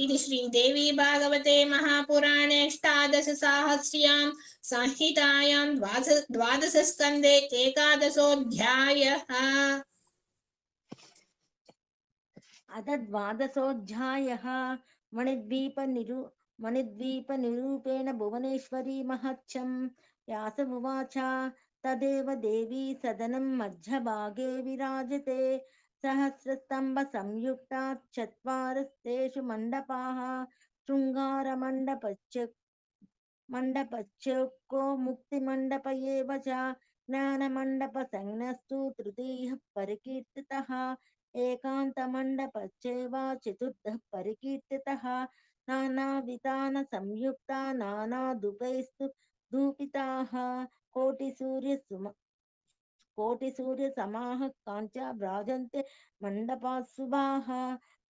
इति श्रीदेवी भागवते महापुराणे अष्टादशसाहस्र्यां संहितायां द्वादशस्कन्धे एकादशोऽध्यायः। अथ द्वादशोऽध्यायः मणिद्वीपनिरूपेण भुवनेश्वरी महत्यं व्यास उवाच तदेव देवी सदनं मध्यभागे विराजते सहस्रस्तम्भसंयुक्ता चत्वारस्तेषु मण्डपाः शृङ्गारमण्डपच्चको मुक्तिमण्डप एव च ज्ञानमण्डपसंज्ञस्तु तृतीयः परिकीर्तितः एकान्तमण्डपश्चैव चतुर्थः परिकीर्तितः नानावितानसंयुक्ता नानाधूपैस्तु धूपिताः कोटिसूर्यसमाः काञ्चा भ्राजन्ते मण्डपाः शुभाः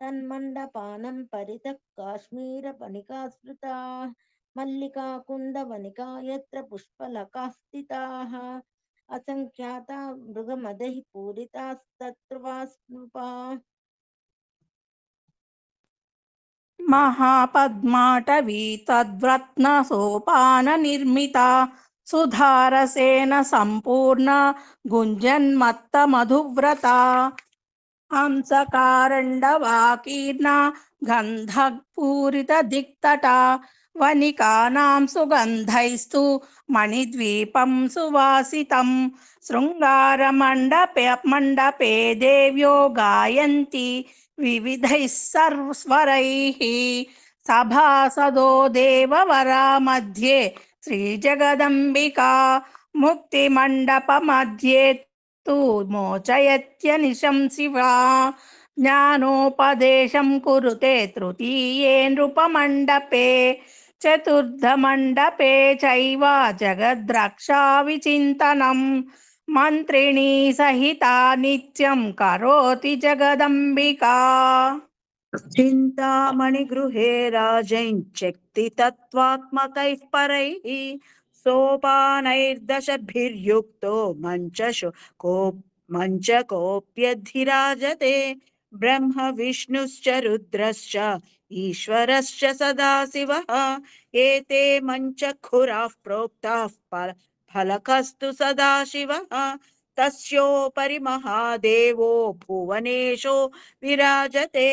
तन्मण्डपानं परितः काश्मीरवनिका स्मृता मल्लिका कुन्दवनिका यत्र पुष्पलकाः स्थिताः असंख्याता मृगमदैः पूरितास्तत्र वास्नुपा महापद्माटवी तद्रत्नसोपाननिर्मिता सुधारसेन सम्पूर्णा गुञ्जन्मत्तमधुव्रता हंसकारण्डवाकीर्णा गन्धपूरितदिक्तटा वनिकानां सुगन्धैस्तु मणिद्वीपं सुवासितं शृङ्गारमण्डपे देव्यो गायन्ति विविधैः स्वरैः सभासदो देववरा मध्ये श्रीजगदम्बिका मुक्तिमण्डपमध्ये तु मोचयत्यनिशं शिवा ज्ञानोपदेशं कुरुते तृतीये नृपमण्डपे चतुर्थमण्डपे चैव जगद्रक्षाविचिन्तनं मन्त्रिणी सहिता नित्यं करोति जगदम्बिका चिन्तामणिगृहे राजञ्चक्ति तत्त्वात्मकैः परैः सोपानैर्दशभिर्युक्तो मञ्चकोऽप्यधिराजते ब्रह्म विष्णुश्च रुद्रश्च ईश्वरश्च सदाशिवः एते मञ्चखुराः प्रोक्ताः फलकस्तु सदाशिवः तस्योपरि महादेवो भुवनेशो विराजते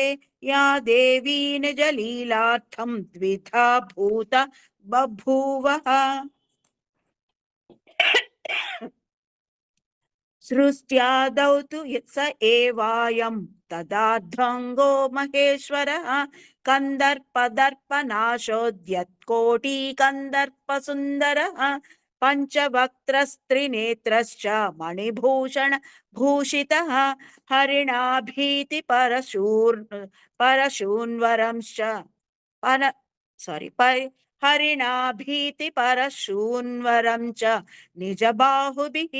या देवी निजलीलार्थं द्विधा भूत बभूवः सृष्ट्यादौ तु स एवायं तदाध्वङ्गो महेश्वरः कन्दर्पदर्पनाशोद्यत्कोटिकन्दर्पसुन्दरः पञ्चवक्त्रस्त्रिनेत्रश्च मणिभूषण भूषितः परशून्वरंश्च पर हरिणाभीतिपरशून्वरं च निजबाहुभिः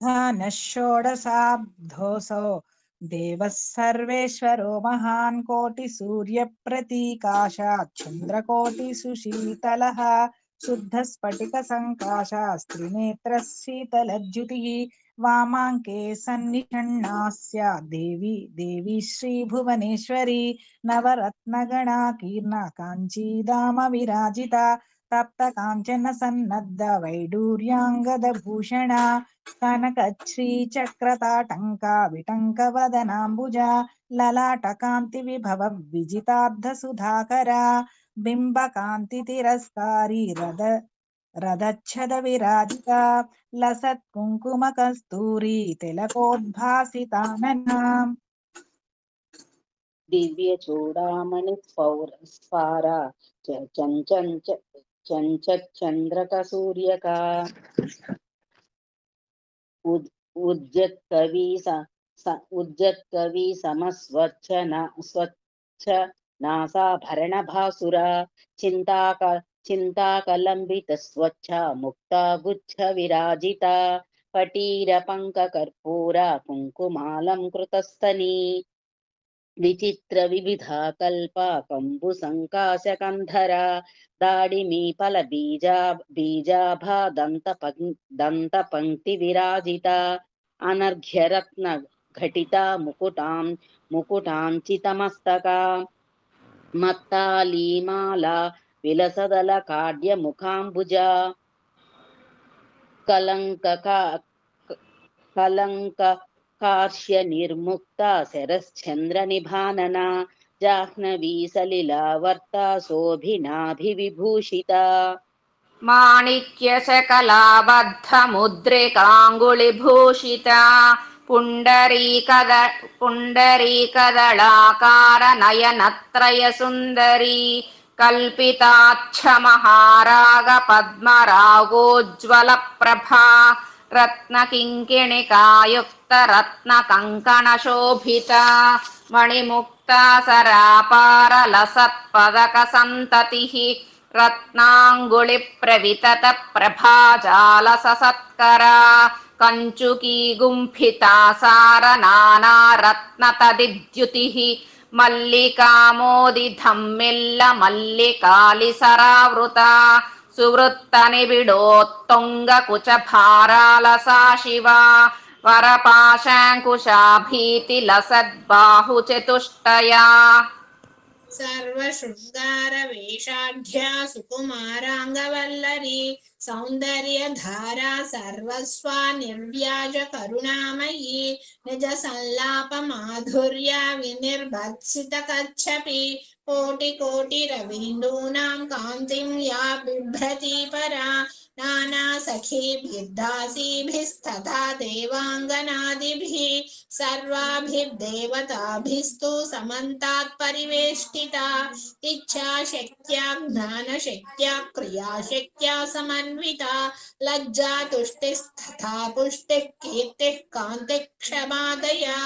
नः षोडशाब्धोऽसौ देवः सर्वेश्वरो महान् कोटिसूर्यप्रतीकाशात् चन्द्रकोटिसुशीतलः शुद्धस्फटिकसङ्काशास्त्रिनेत्रः शीतलद्युतिः वामाङ्के सन्निषण्णास्य देवी श्रीभुवनेश्वरी नवरत्नगणाकीर्णा काञ्चीदाम विराजिता तप्त काञ्चन सन्नद्ध वैडूर्याङ्गदभूषणा कनकश्रीचक्रताटङ्का विटङ्कवदनाम्बुजा ललाटकान्तिविभव विजितार्धसुधाकरा बिम्बकान्तितिरस्कारी रदच्छद विराजिता लसत्कुङ्कुमकस्तूरी तिलकोद्भासितानना दिव्यचूडामणिस्फारा चञ्चन्द्रकसूर्यका उद्यत्कवी समस्वच्छ स्वच्छ नासाभरणभासुरा चिन्ताकलम्बित स्वच्छ मुक्तागुच्छ विराजिता पटीरपङ्ककर्पूरा कुङ्कुमालङ्कृतस्तनी विचित्र विविधा कल्पा कम्बुसङ्काशकन्धरा दाडिमी फलबीजाभा दन्तपङ्क्ति विराजिता अनर्घ्यरत्न घटिता मुकुटाञ्चितमस्तका मत्तालीमाला विलसदल काड्य मुखाम्बुजा कलङ्क कार्श्य निर्मुक्ता शरश्चन्द्र निभानना जाह्नवी सलिलावर्ता शोभिनाभिविभूषिता माणिक्यशकलाबद्धमुद्रिकाङ्गुलिभूषिता पुण्डरीकदळाकार नयनत्रय सुन्दरी कल्पिताच्छमहाराग पद्मरागोज्ज्वलप्रभा रत्नकिङ्किणिकायुक्त रत्नकङ्कणशोभिता मणिमुक्ता सरापार लसत्पदकसन्ततिः रत्नाङ्गुलिप्रवितत प्रभाजालससत्करा कञ्चुकी गुम्फिता सार नानारत्नतदिद्युतिः मल्लिकामोदिधम्मिल्ल मल्लिकालिसरावृता सुवृत्तनिबिडोत्तुङ्गकुचभारालसा शिवा वरपाशाङ्कुशाभीतिलसद्बाहुचतुष्टया सर्वशृङ्गारवेषाढ्या सुकुमाराङ्गवल्लरी सौन्दर्यधारा सर्वस्वा निर्व्याज करुणामयी निजसल्लापमाधुर्या विनिर्भत्सितकच्छपि कोटिकोटिरवीन्दूनां कान्तिं या बिभ्रति परा नानासखीभिर्दासीभिस्तथा देवाङ्गनादिभिः सर्वाभिर्देवताभिस्तु समन्तात् परिवेष्टिता इच्छाशक्त्या ज्ञानशक्त्या क्रियाशक्त्या समन्विता लज्जा तुष्टिस्तथा पुष्टिः कीर्तिः कान्तिः क्षमा दया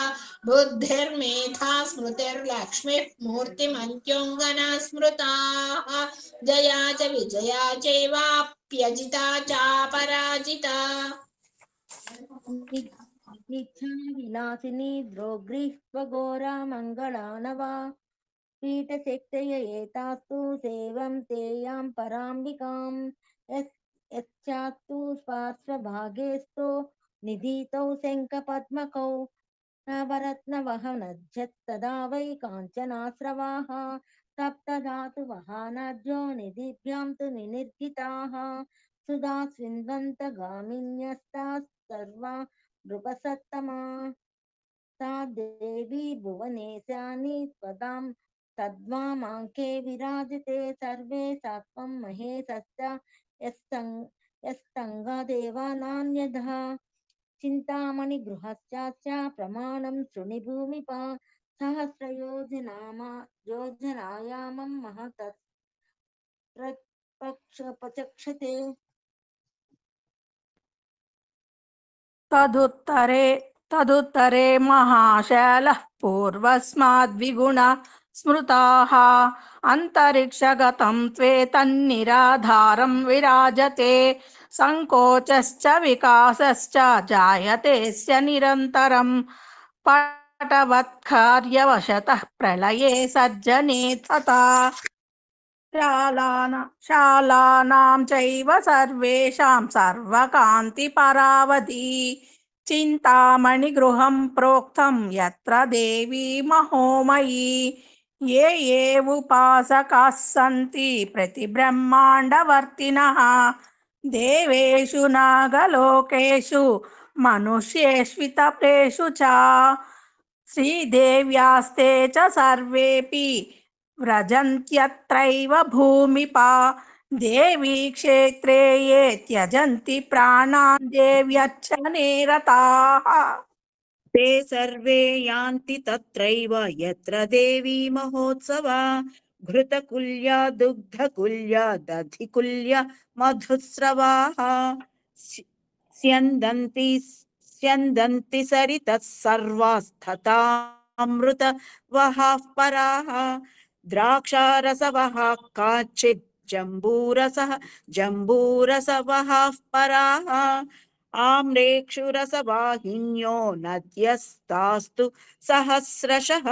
बुद्धिर्मेधा स्मृतिर्लक्ष्मीः मूर्तिमन्त्योऽङ्गना स्मृताः जया च विजया चैवाप्यजिता चापराजिता निच्छा विलासिनी द्रोग्रीष्वघोरा मङ्गलानवा पीठशक्तय एतास्तु सेवं तेयां पराम्बिकां यश्चास्तु पार्श्वभागेस्तु निधितौ शङ्खपद्मकौ नवरत्नवहनज्जत्तदा वै काञ्चनाश्रवाः सप्तधातुवहानर्जो निधिभ्यां तु निनिर्गिताः सुधा स्विन्वन्तगामिन्यस्तास्तु सर्वा नृपसत्तमा सा देवी भुवनेशानि त्वदां तद्वामाङ्के विराजते सर्वे सात्वं महेशश्च यस्तङ्गदेवानान्यथा चिन्तामणिगृहश्चास्य प्रमाणं शृणि भूमिपा सहस्रयोजनायामं महतस्त्रपचक्षते तदुत्तरे महाशैलः पूर्वस्माद्विगुणा स्मृताः अन्तरिक्षगतं त्वेतन्निराधारं विराजते संकोचश्च विकासश्च जायतेऽस्य निरन्तरं पटवत्कार्यवशतः प्रलये सज्जने तथा शालानां चैव सर्वेषां सर्वकान्तिपरावधि चिन्तामणिगृहं प्रोक्तं यत्र देवी महोमयी ये उपासकाः सन्ति प्रतिब्रह्माण्डवर्तिनः देवेषु नागलोकेषु मनुष्येष्वितप्रेषु च श्रीदेव्यास्ते च सर्वेऽपि व्रजन्त्यत्रैव भूमिपा देवी क्षेत्रे ये त्यजन्ति प्राणान् देव्यर्चने रताः ते सर्वे यान्ति तत्रैव यत्र देवी महोत्सवा घृतकुल्या दुग्धकुल्या दधिकुल्या मधुस्रवाः स्यन्दन्ति सरितः सर्वास्तथामृतवहाः पराः द्राक्षारसवः काचित् जम्बूरसवहाः पराः आम्रेक्षुरसवाहिन्यो नद्यस्तास्तु सहस्रशः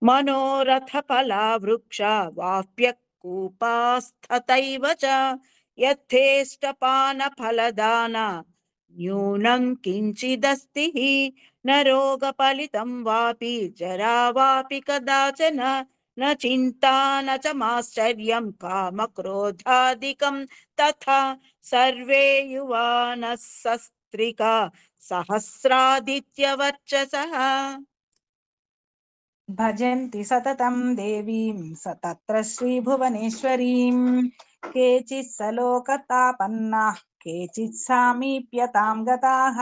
मनोरथफलावृक्षा वाप्यकूपास्तथैव च यथेष्टपानफलदाना न्यूनं किञ्चिदस्ति हि न रोगफलितं वापि जरा वापि कदाचन न चिन्ता न च माश्चर्यं कामक्रोधादिकं तथा सर्वे युवानः सस्त्रिका सहस्रादित्यवर्चसः भजन्ति सततं देवीं तत्र श्रीभुवनेश्वरीं केचित् सलोकतापन्नाः केचित् सामीप्यतां गताः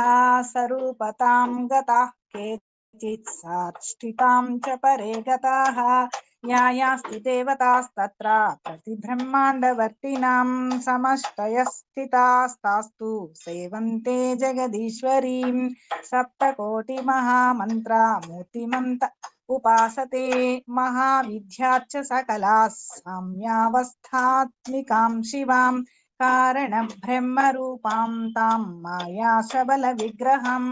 स्वरूपतां गताः केचित् साष्टितां च परे गताः न्यायास्ति देवतास्तत्र प्रतिब्रह्माण्डवर्तिनां समष्टयस्थितास्तास्तु सेवन्ते जगदीश्वरीं सप्तकोटिमहामन्त्रा मूर्तिमन्त उपासते महाविद्याच्च सकलाः साम्यावस्थात्मिकां शिवां कारणब्रह्मरूपां तां मायाशबलविग्रहाम्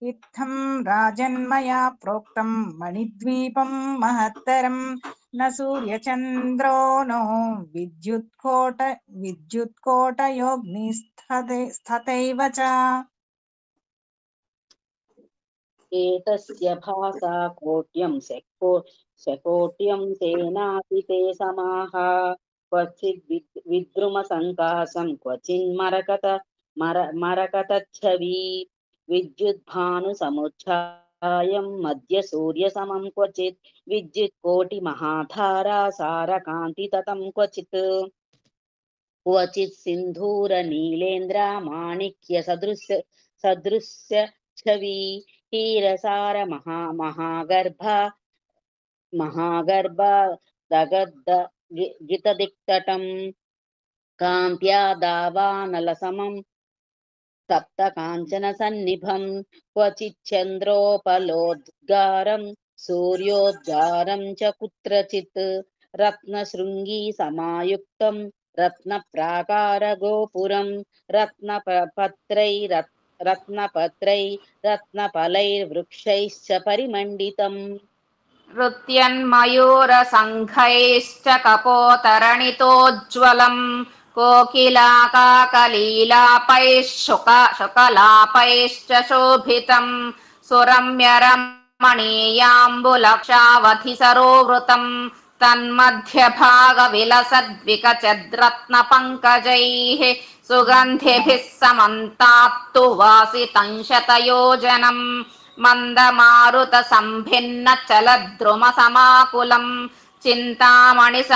इत्थं राजन्मया प्रोक्तं मणिद्वीपं महत्तरं न सूर्यचन्द्रो नो विद्युत्कोटयोऽग्निस्तथैव च एतस्य भासा कोट्यं शकोट्यं तेनापि ते समाः क्वचित् विद्रुमसङ्कासं क्वचिन्मरकतच्छवी विद्युद्भानुसमुच्छायं मध्य सूर्यसमं क्वचित् विद्युत्कोटिमहाधारा सारकान्तिततं क्वचित् सिन्धूरनीलेन्द्र माणिक्य सदृश्य छवी क्षीरसार महागर्भ दगद्गितदिक्तटं कान्त्या दावानलसमं सप्तकाञ्चन सन्निभं क्वचिच्चन्द्रोपलोद्गारं सूर्योद्गारं च कुत्रचित् रत्नशृङ्गी समायुक्तं रत्नप्राकारगोपुरं रत्नफलैर्वृक्षैश्च परिमण्डितम् नृत्यन्मयूरसङ्घैश्च कपोतरणितोज्ज्वलम् कोकिलाकाकलीलापैः शुकलापैश्च शोभितम् सुरम्यरमणीयाम्बुलक्षावधिसरोवृतम् तन्मध्यभागविलसद्विकचद्रत्नपङ्कजैः सुगन्धिभिः समन्तात्तु वासितं शतयोजनम् मन्दमारुतसम्भिन्नचलद्रुमसमाकुलम् चिन्तामणिसमूहानां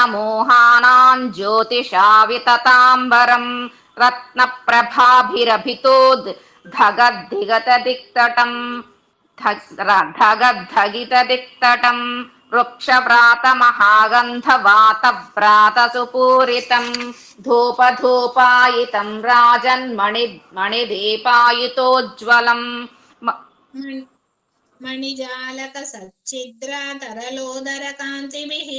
ज्योतिषा वितताम्बरम् रत्नप्रभाभिरभितो धगद्धिगतदिक्तटम् धगद्धगितदिक्तटम् वृक्षव्रातमहागन्धवातव्रातसुपूरितम् धूपधूपायितं राजन्मणिदीपायितोज्ज्वलम् मणिजालकसच्चिद्रा तरलोदरकान्तिभिः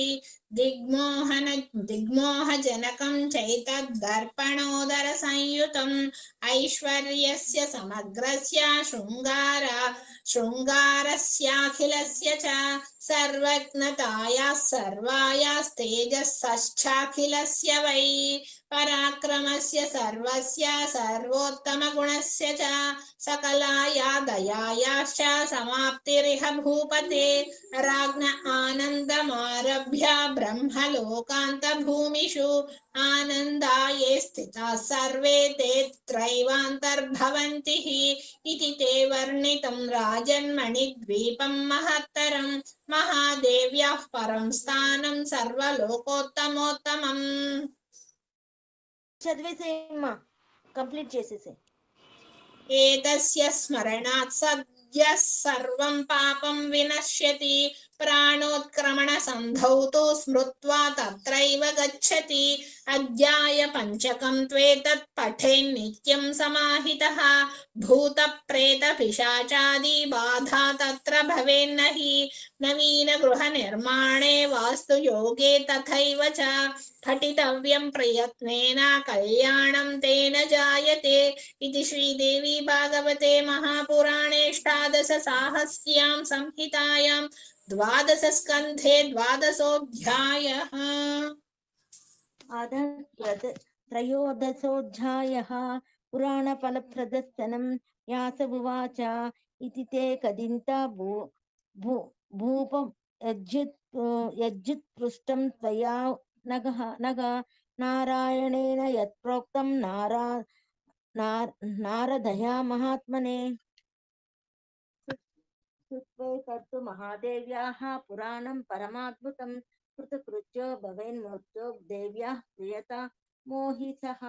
दिग्मोहजनकं चैतद्दर्पणोदरसंयुतम् ऐश्वर्यस्य समग्रस्य शृङ्गारस्याखिलस्य च सर्वज्ञतायाः सर्वायास्तेजःश्चाखिलस्य वै पराक्रमस्य सर्वस्य सर्वोत्तमगुणस्य च सकलाया दयायाश्च समाप्तिरिह भूपते राज्ञ आनन्दमारभ्य ब्रह्मलोकान्तभूमिषु आनन्दाये स्थिताः सर्वे ते त्रैवान्तर्भवन्ति इति ते वर्णितं राजन्मणिद्वीपं महत्तरं महादेव्याः परं स्थानं सर्वलोकोत्तमोत्तमम् చదివేసేయమ్మా కంప్లీట్ చేసేసే एतस्य स्मरणात् सद्यः सर्वं पापं विनश्यति प्राणोत्क्रमणसन्धौ तु स्मृत्वा तत्रैव गच्छति अध्याय पञ्चकं त्वेतत् पठेन्नित्यं समाहितः भूतप्रेतपिशाचादि बाधा तत्र भवेन्न हि नवीनगृहनिर्माणे वास्तुयोगे तथैव च पठितव्यं प्रयत्नेन कल्याणं तेन जायते इति श्रीदेवी भागवते महापुराणेष्टादशसाहस्र्यां संहितायां 12 स्कन्धे 12 त्रयोदशोऽध्यायः पुराणफलप्रदर्शनं व्यास उवाच इति ते कदिन्ता भूप यज्जुत्पृष्टं त्वया नग नारायणेन यत्प्रोक्तं नारदया महात्मने सुत्वे तत्तु महादेव्याः पुराणं परमाद्भुतं कृतकृत्यो भवेन्मूर्तो देव्याः प्रियता मोहितः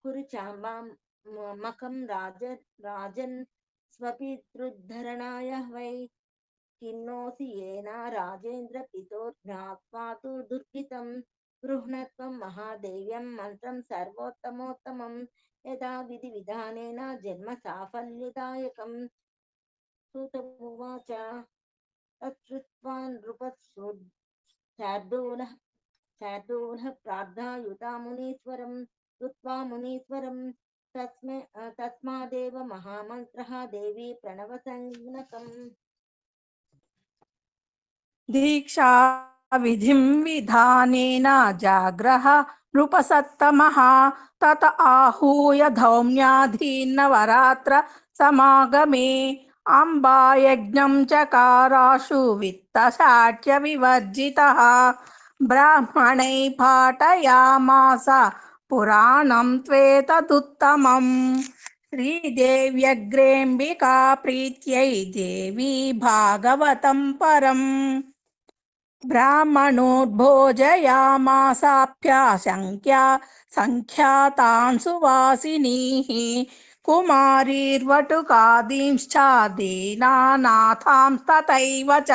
कुरुचाम्बां मकं राजन् स्वपितृद्धरणाय वै किन्नोऽसि येन राजेन्द्र पितोर्ज्ञात्वा तु दुर्भितं गृह्णत्वं महादेव्यं मन्त्रं सर्वोत्तमोत्तमं यदा विधिविधानेन जन्म साफल्यदायकं सूत उवाच तच्छ्रुत्वा नृपशार्दूलः प्रार्थायुता मुनीश्वरं कृत्वा मुनीश्वरं तस्मादेव महामन्त्रः देवी प्रणवसंज्ञकम् दीक्षा विधिं विधानेन जाग्रह नृपसत्तमः तत आहूय धौम्याधीन्नवरात्र समागमे अम्बायज्ञं चकाराशु वित्तशाट्य विवर्जितः ब्राह्मणै पाठयामास पुराणं त्वेतदुत्तमम् श्रीदेव्यग्रेऽम्बिका प्रीत्यै देवी भागवतं परम् ब्राह्मणोद्भोजयामासाभ्यासङ्ख्यातान् सुवासिनीः कुमारीर्वटुकादींश्च दीनानाथां तथैव च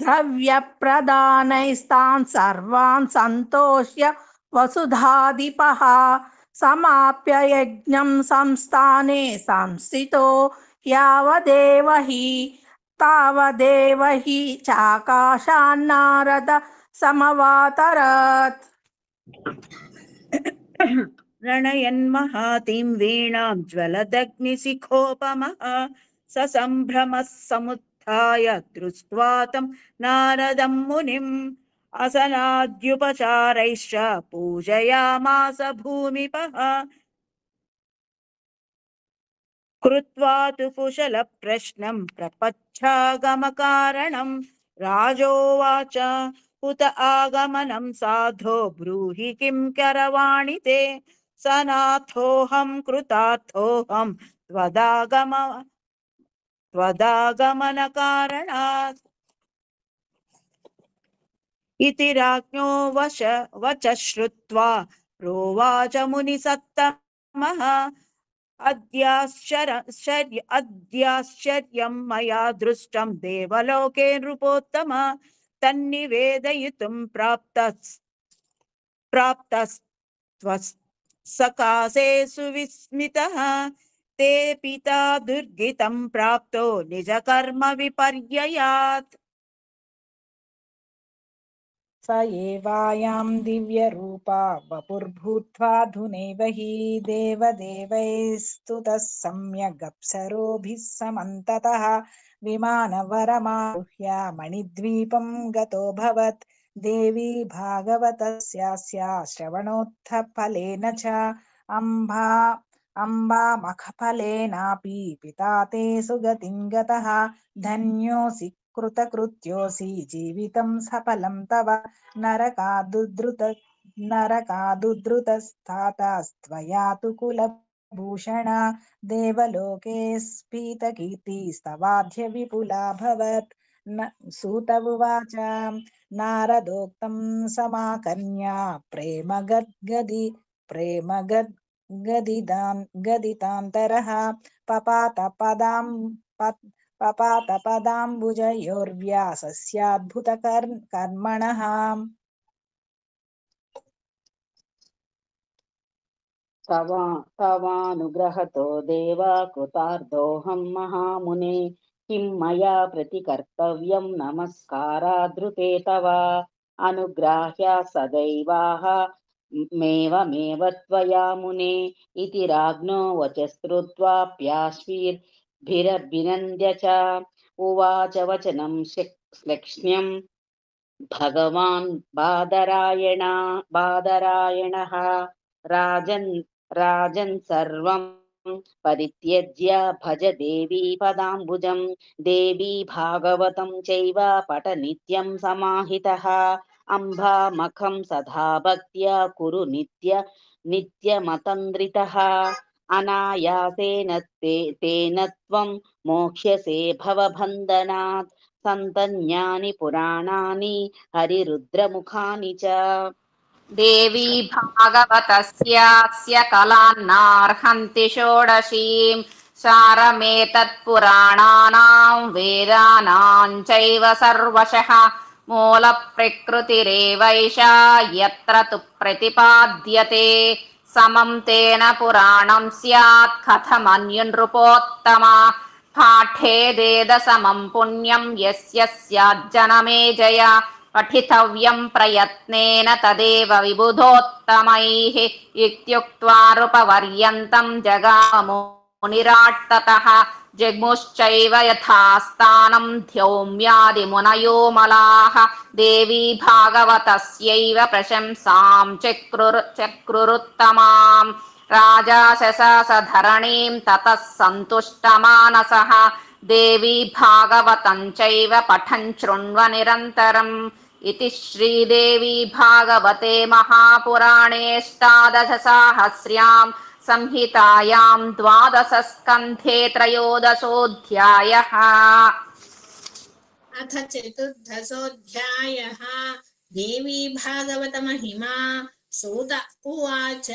द्रव्यप्रदानैस्तान् सर्वान् सन्तोष्य वसुधाधिपः समाप्य यज्ञं संस्थाने संस्थितो यावदेव हि तावदेव हि चाकाशान्नारद समवातरत् रणयन्महातीं वीणां ज्वलदग्निशिखोपमः ससम्भ्रमः समुत्थाय दृष्ट्वा तं नारदं मुनिम् असनाद्युपचारैश्च पूजयामास भूमिपः कृत्वा तु कुशलप्रश्नं प्रपच्छागमकारणं राजोवाच उत आगमनं साधो ब्रूहि किं करवाणि ते सनाथोऽहं कृतार्थोऽहं त्वदागमनकारणात् इति राज्ञो वच श्रुत्वा प्रोवाच मुनिसत्तमः अद्याश्चर्यं मया दृष्टं देवलोके नृपोत्तम तन्निवेदयितुं प्राप्तस्त्वसकाशे सुविस्मितः ते पिता दुर्गितं प्राप्तो निजकर्म विपर्ययात् स एवायां दिव्यरूपा वपुर्भूत्वा धुनैव हि देवदेवैस्तुतः सम्यगप्सरोभिः समन्ततः विमानवरमारुह्य मणिद्वीपं गतोऽभवत् देवी भागवतस्यास्य श्रवणोत्थफलेन च अम्बा अम्बामखफलेनापि पिता ते सुगतिं गतः धन्योऽसि कृतकृत्योऽसि जीवितं सफलं तव नरकादुद्धृतस्तातास्त्वया तु कुलभूषण देवलोके स्फीतकीर्तिस्तवाध्य विपुला भवत् सूत उवाच नारदोक्तं समाकर्ण्य गदितान्तरः पपातपदाम्बुजयोर्व्यासस्याद्भुतकर्मणः तवानुग्रहतो देवा कृतार्थोऽहं महामुने किं मया प्रतिकर्तव्यं नमस्कारादृते तव अनुग्राह्य सदैवाः मेवमेव त्वया मुने इति राज्ञो वच श्रुत्वाप्याश्वीर्भिरभिनन्द्य च उवाच वचनं श्लक्ष्ण्यं भगवान् बादरायणः राजन् सर्वं परित्यज्य भज देवी पदाम्बुजं देवी भागवतं चैव पठ नित्यं समाहितः अम्बामखं सदा भक्त्या कुरु नित्यमतन्द्रितः अनायासेन तेन त्वं मोक्ष्यसे भवबन्धनात् सन्तन्यानि पुराणानि हरिरुद्रमुखानि च देवी भागवतस्यास्य कलान्नार्हन्ति षोडशीम् सारमेतत्पुराणानाम् वेदानाम् चैव सर्वशः मूलप्रकृतिरेवैषा यत्र तु प्रतिपाद्यते समं तेन पुराणं स्यात् कथमन्युनृपोत्तमा पाठेदेदसमं पुण्यं यस्य स्याज्जनमे जय पठितव्यं प्रयत्नेन तदेव विबुधोत्तमैः इत्युक्त्वा नृपवर्यन्तं जगामुनिराट्ततः जग्मुश्चैव यथास्थानं ध्यौम्यादिमुनयो मलाः देवी भागवतस्यैव प्रशंसां चक्रुरुत्तमाम् राजा शशासधरणीं ततः सन्तुष्टमानसः देवी भागवतं चैव पठन् शृण्व निरन्तरम् इति श्रीदेवी भागवते महापुराणेष्टादशसाहस्र्यां संहितायां द्वादशस्कन्धे त्रयोदशोऽध्यायः अथ चतुर्दशोऽध्यायः देवी भागवतमहिमा सूत उवाच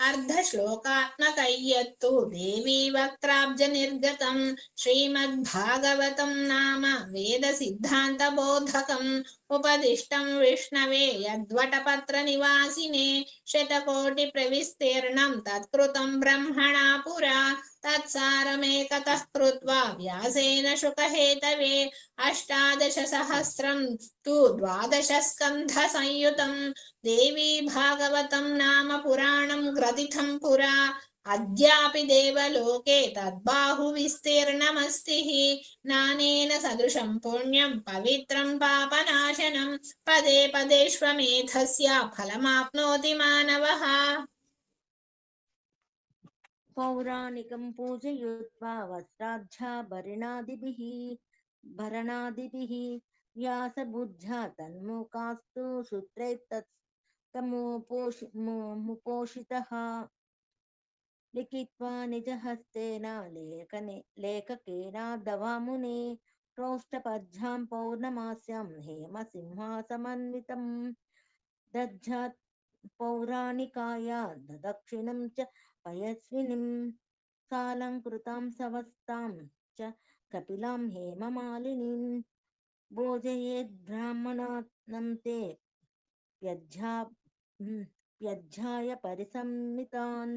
अर्धश्लोकात्मकय्यत्तु देवी वक्त्राब्जनिर्गतं श्रीमद्भागवतं नाम वेदसिद्धान्तबोधकम् उपदिष्टं विष्णवे यद्वटपत्रनिवासिने शतकोटिप्रविस्तीर्णं तत्कृतं ब्रह्मणा पुरा तत्सारमेकतः कृत्वा व्यासेन शुकहेतवे 18,000 तु 12 स्कन्धसंयुतं देवी भागवतं नाम पुराणं ग्रथितं पुरा अद्यापि देवलोके तद्बाहुविस्तीर्णमस्ति नानेन सदृशं पुण्यं पवित्रं पापनाशनं पदे पदेष्वमेधस्य फलमाप्नोति मानवः पौराणिकं पूजयित्वा वस्त्राध्याभरणादिभिः व्यासबुद्ध्या तन्मुखास्तु श्रुतैस्तमुपोषितः लिखित्वा निजहस्तेन लेखकेन दवामुने प्रोष्ठपद्भ्यां पौर्णमास्यां हेमसिंहासमन्वितम् दध्यात् पौराणिकाया ददक्षिणं च पयस्विनीं सालङ्कृतां सवस्तां च कपिलां हेममालिनीं भोजयेद्ब्राह्मणानं ते व्यध्याय परिसम्मितान्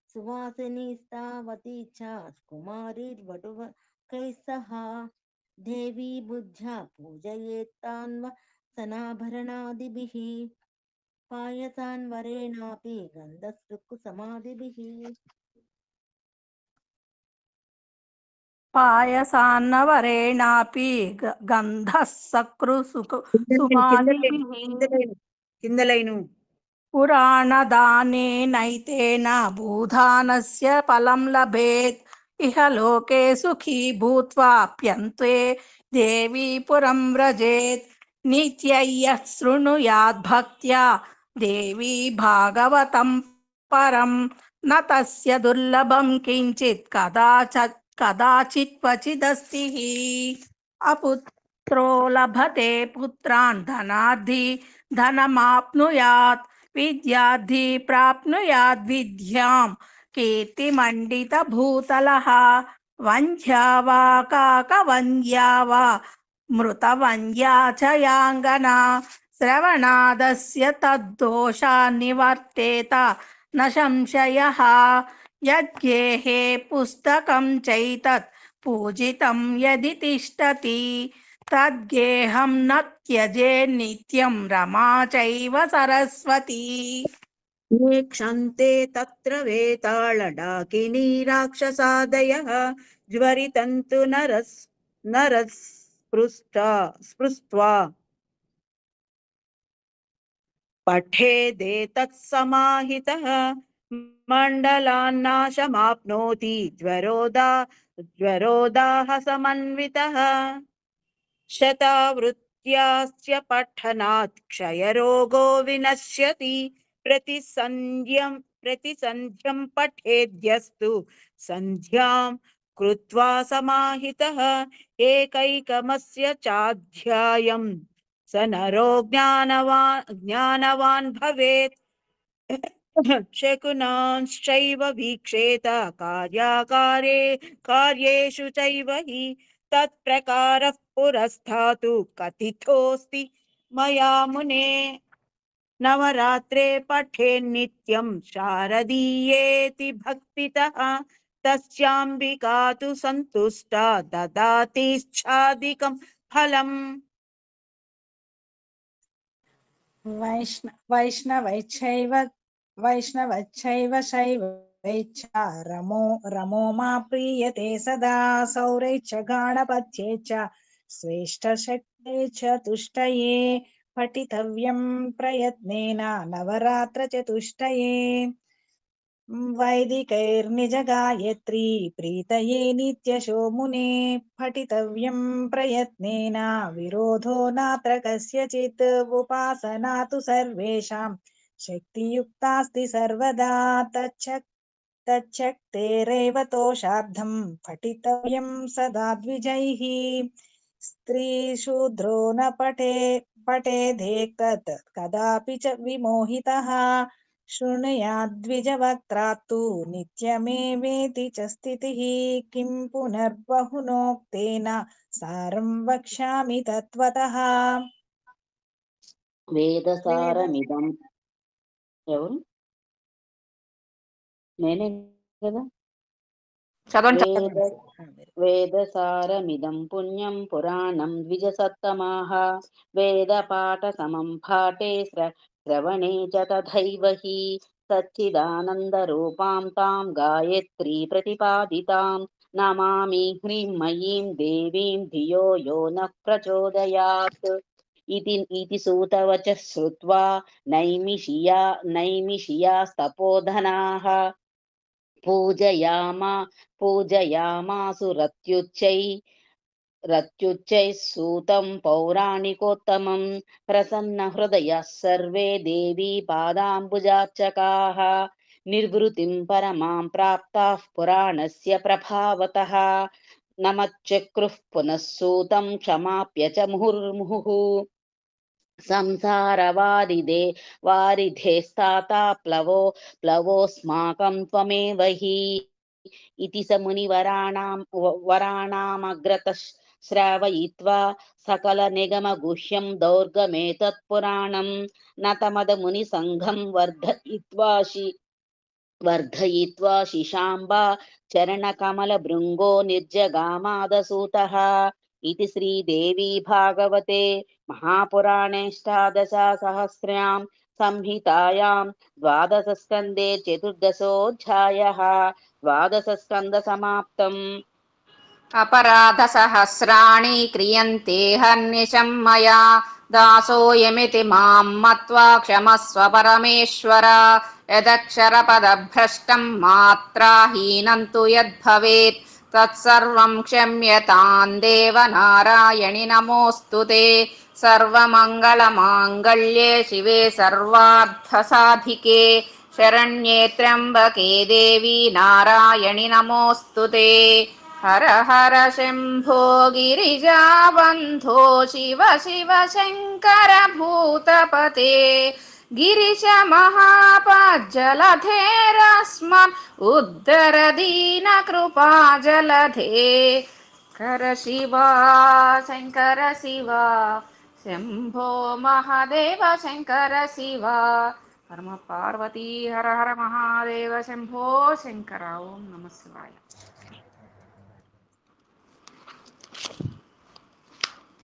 सुवासिनीस्तावती च कुमारीर्वटुकैः सह देवी बुद्ध्या पूजयेत्तान्व सनाभरणादिभिः पायसान् वरेणापि गन्धसृक्समादिभिः పాయసాన్నవరేణాపి గంధః సుమాదిభిః కింద లైను పురాణదానేనైతేన భూధానస్య ఫలం లభేత్ ఇహ లోకే సుఖీ భూత్వాప్యంతే దేవీ పురం వ్రజేత్ నిత్యయ్యః శృణుయాద్భక్త్యా దేవీ భాగవతం పరం న తస్య దుర్లభం కించిత్ కదాచిత్ క్వచిదస్తి అపుత్రో లభతే పుత్రాన్ ధనార్థి ధనమాప్నుయాత్ విద్యార్థి ప్రాప్నుయాద్ విద్యాం కీర్తిమండిత భూతలః వంధ్యా వా కాకవంద్యా వా మృతవంద్యా చ యాంగనా శ్రవణాదస్య తద్దోషా నివర్తేత న సంశయః యద్గేహే పుస్తకం చైతత్ పూజితం యది తిష్టతి తద్గేహం న త్యజే నిత్యం రమా చైవ సరస్వతి ये क्षन्ते तत्र वेताళడాకినీ రాక్షసాదయః జ్వరితంతు స్పృष्ट्वा పఠేదేతత్సమాహితః మండలాన్నాశమాప్నోతి జ్వరోదాహ సమన్వితः శతావృత్యాస్య పఠనాత్ క్షయరోగో వినశ్యతి ప్రతిసంధ్యం పఠేద్యస్తు సంధ్యాం కృత్వా సమాహితః ఏకైకమస్య చాధ్యాయం స నరో జ్ఞానవాన్ భవేత్ శకునాంశ్చైవ వీక్షేత కార్యేషు చైవ హి తత్ప్రకారః పురస్థాతు కథితోస్తి మయా మునే నవరాత్రే పఠేన్నిత్యం శారదీయేతి భక్తితః తస్యాంబికా తు సంతుష్టా దదాతిశ్చాదికం ఫలం వైష్ణవచ్చైవ శైవైచ్చా రమో మా ప్రీయతే సదా సౌరైచ్చ గాణపత్యే చ శ్రేష్ఠశక్తే చ తుష్టయే పఠితవ్యం ప్రయత్నేన నవరాత్ర చతుష్టయే వైదికైర్నిజ గాయత్రీ ప్రీతయే నిత్యశో మునే పఠితవ్యం ప్రయత్నేన విరోధో నాత్ర కస్యచిత్ ఉపాసనా తు సర్వేషాం శక్తియుక్తాస్తి సర్వదా తచ్చక్తేరేవ తోషార్థం పఠితవ్యం సదా ద్విజైః స్త్రీశూద్రో న పఠేదేతత్ కదాపి చ విమోహితః శృణుయాద్విజవక్త్రాత్తు నిత్యమేవేతి చ స్థితిః కిం పునర్బహునోక్తేన సారం వక్ష్యామి తత్వతః వేదసారమిదం ఎవరు నేనే కదా చదవండి వేదసారమిదం పుణ్యం పురాణం ద్విజసత్తమాః వేదపాఠసమం పాఠే శ్రవణే చ తథైవ హి సచ్చిదానందరూపాం తాం గాయత్రీ ప్రతిపాదితాం నమామి హ్రీం మయీం దేవీం ధియో యో నః ప్రచోదయాత్ इति सूतवचः श्रुत्वा नैमिषियास्तपोधनाः पूजयामासु रत्युच्चै रत्युच्चैः सूतं पौराणिकोत्तमं प्रसन्नहृदयः सर्वे देवी पादाम्बुजार्चकाः निर्वृतिं परमां प्राप्ताः पुराणस्य प्रभावतः नमच्चक्रुः पुनः सूतं क्षमाप्य च मुहुर्मुहुः संसारवारिधे वारिधेस्ताता प्लवोऽस्माकं त्वमेव हि इति स वराणामग्रतः श्रावयित्वा सकलनिगमगुह्यं दौर्गमेतत्पुराणं नतमदमुनिसङ्घं वर्धयित्वा शिशाम्बा चरणकमलभृङ्गो निर्जगामादसूतः इति श्रीदेवी भागवते महापुराणेष्टादशसहस्र्यां संहितायां द्वादशस्कन्धे चतुर्दशोऽध्यायः द्वादशस्कन्धसमाप्तम्। अपराधसहस्राणि क्रियन्ते हर्निशं मया दासोऽयमिति मां मत्वा क्षमस्व परमेश्वर यदक्षरपदभ्रष्टं मात्राहीनं तु यद्भवेत् तत्सर्वं क्षम्यतां देव नारायणि नमोऽस्तु ते सर्वमङ्गलमाङ्गल्ये शिवे सर्वार्थसाधिके शरण्ये त्र्यम्बके देवी नारायणि नमोऽस्तु ते हर हर शम्भो गिरिजाबन्धो शिव शिव शङ्कर भूतपते गिरिश महापाज्जलधेरस्मन् उद्धर दीनकृपा जलधे कर शिवा शङ्कर शिवा शम्भो महादेव शङ्कर शिवा परम पार्वती हर हर महादेव शम्भो शङ्कर ओं नमः शिवाय।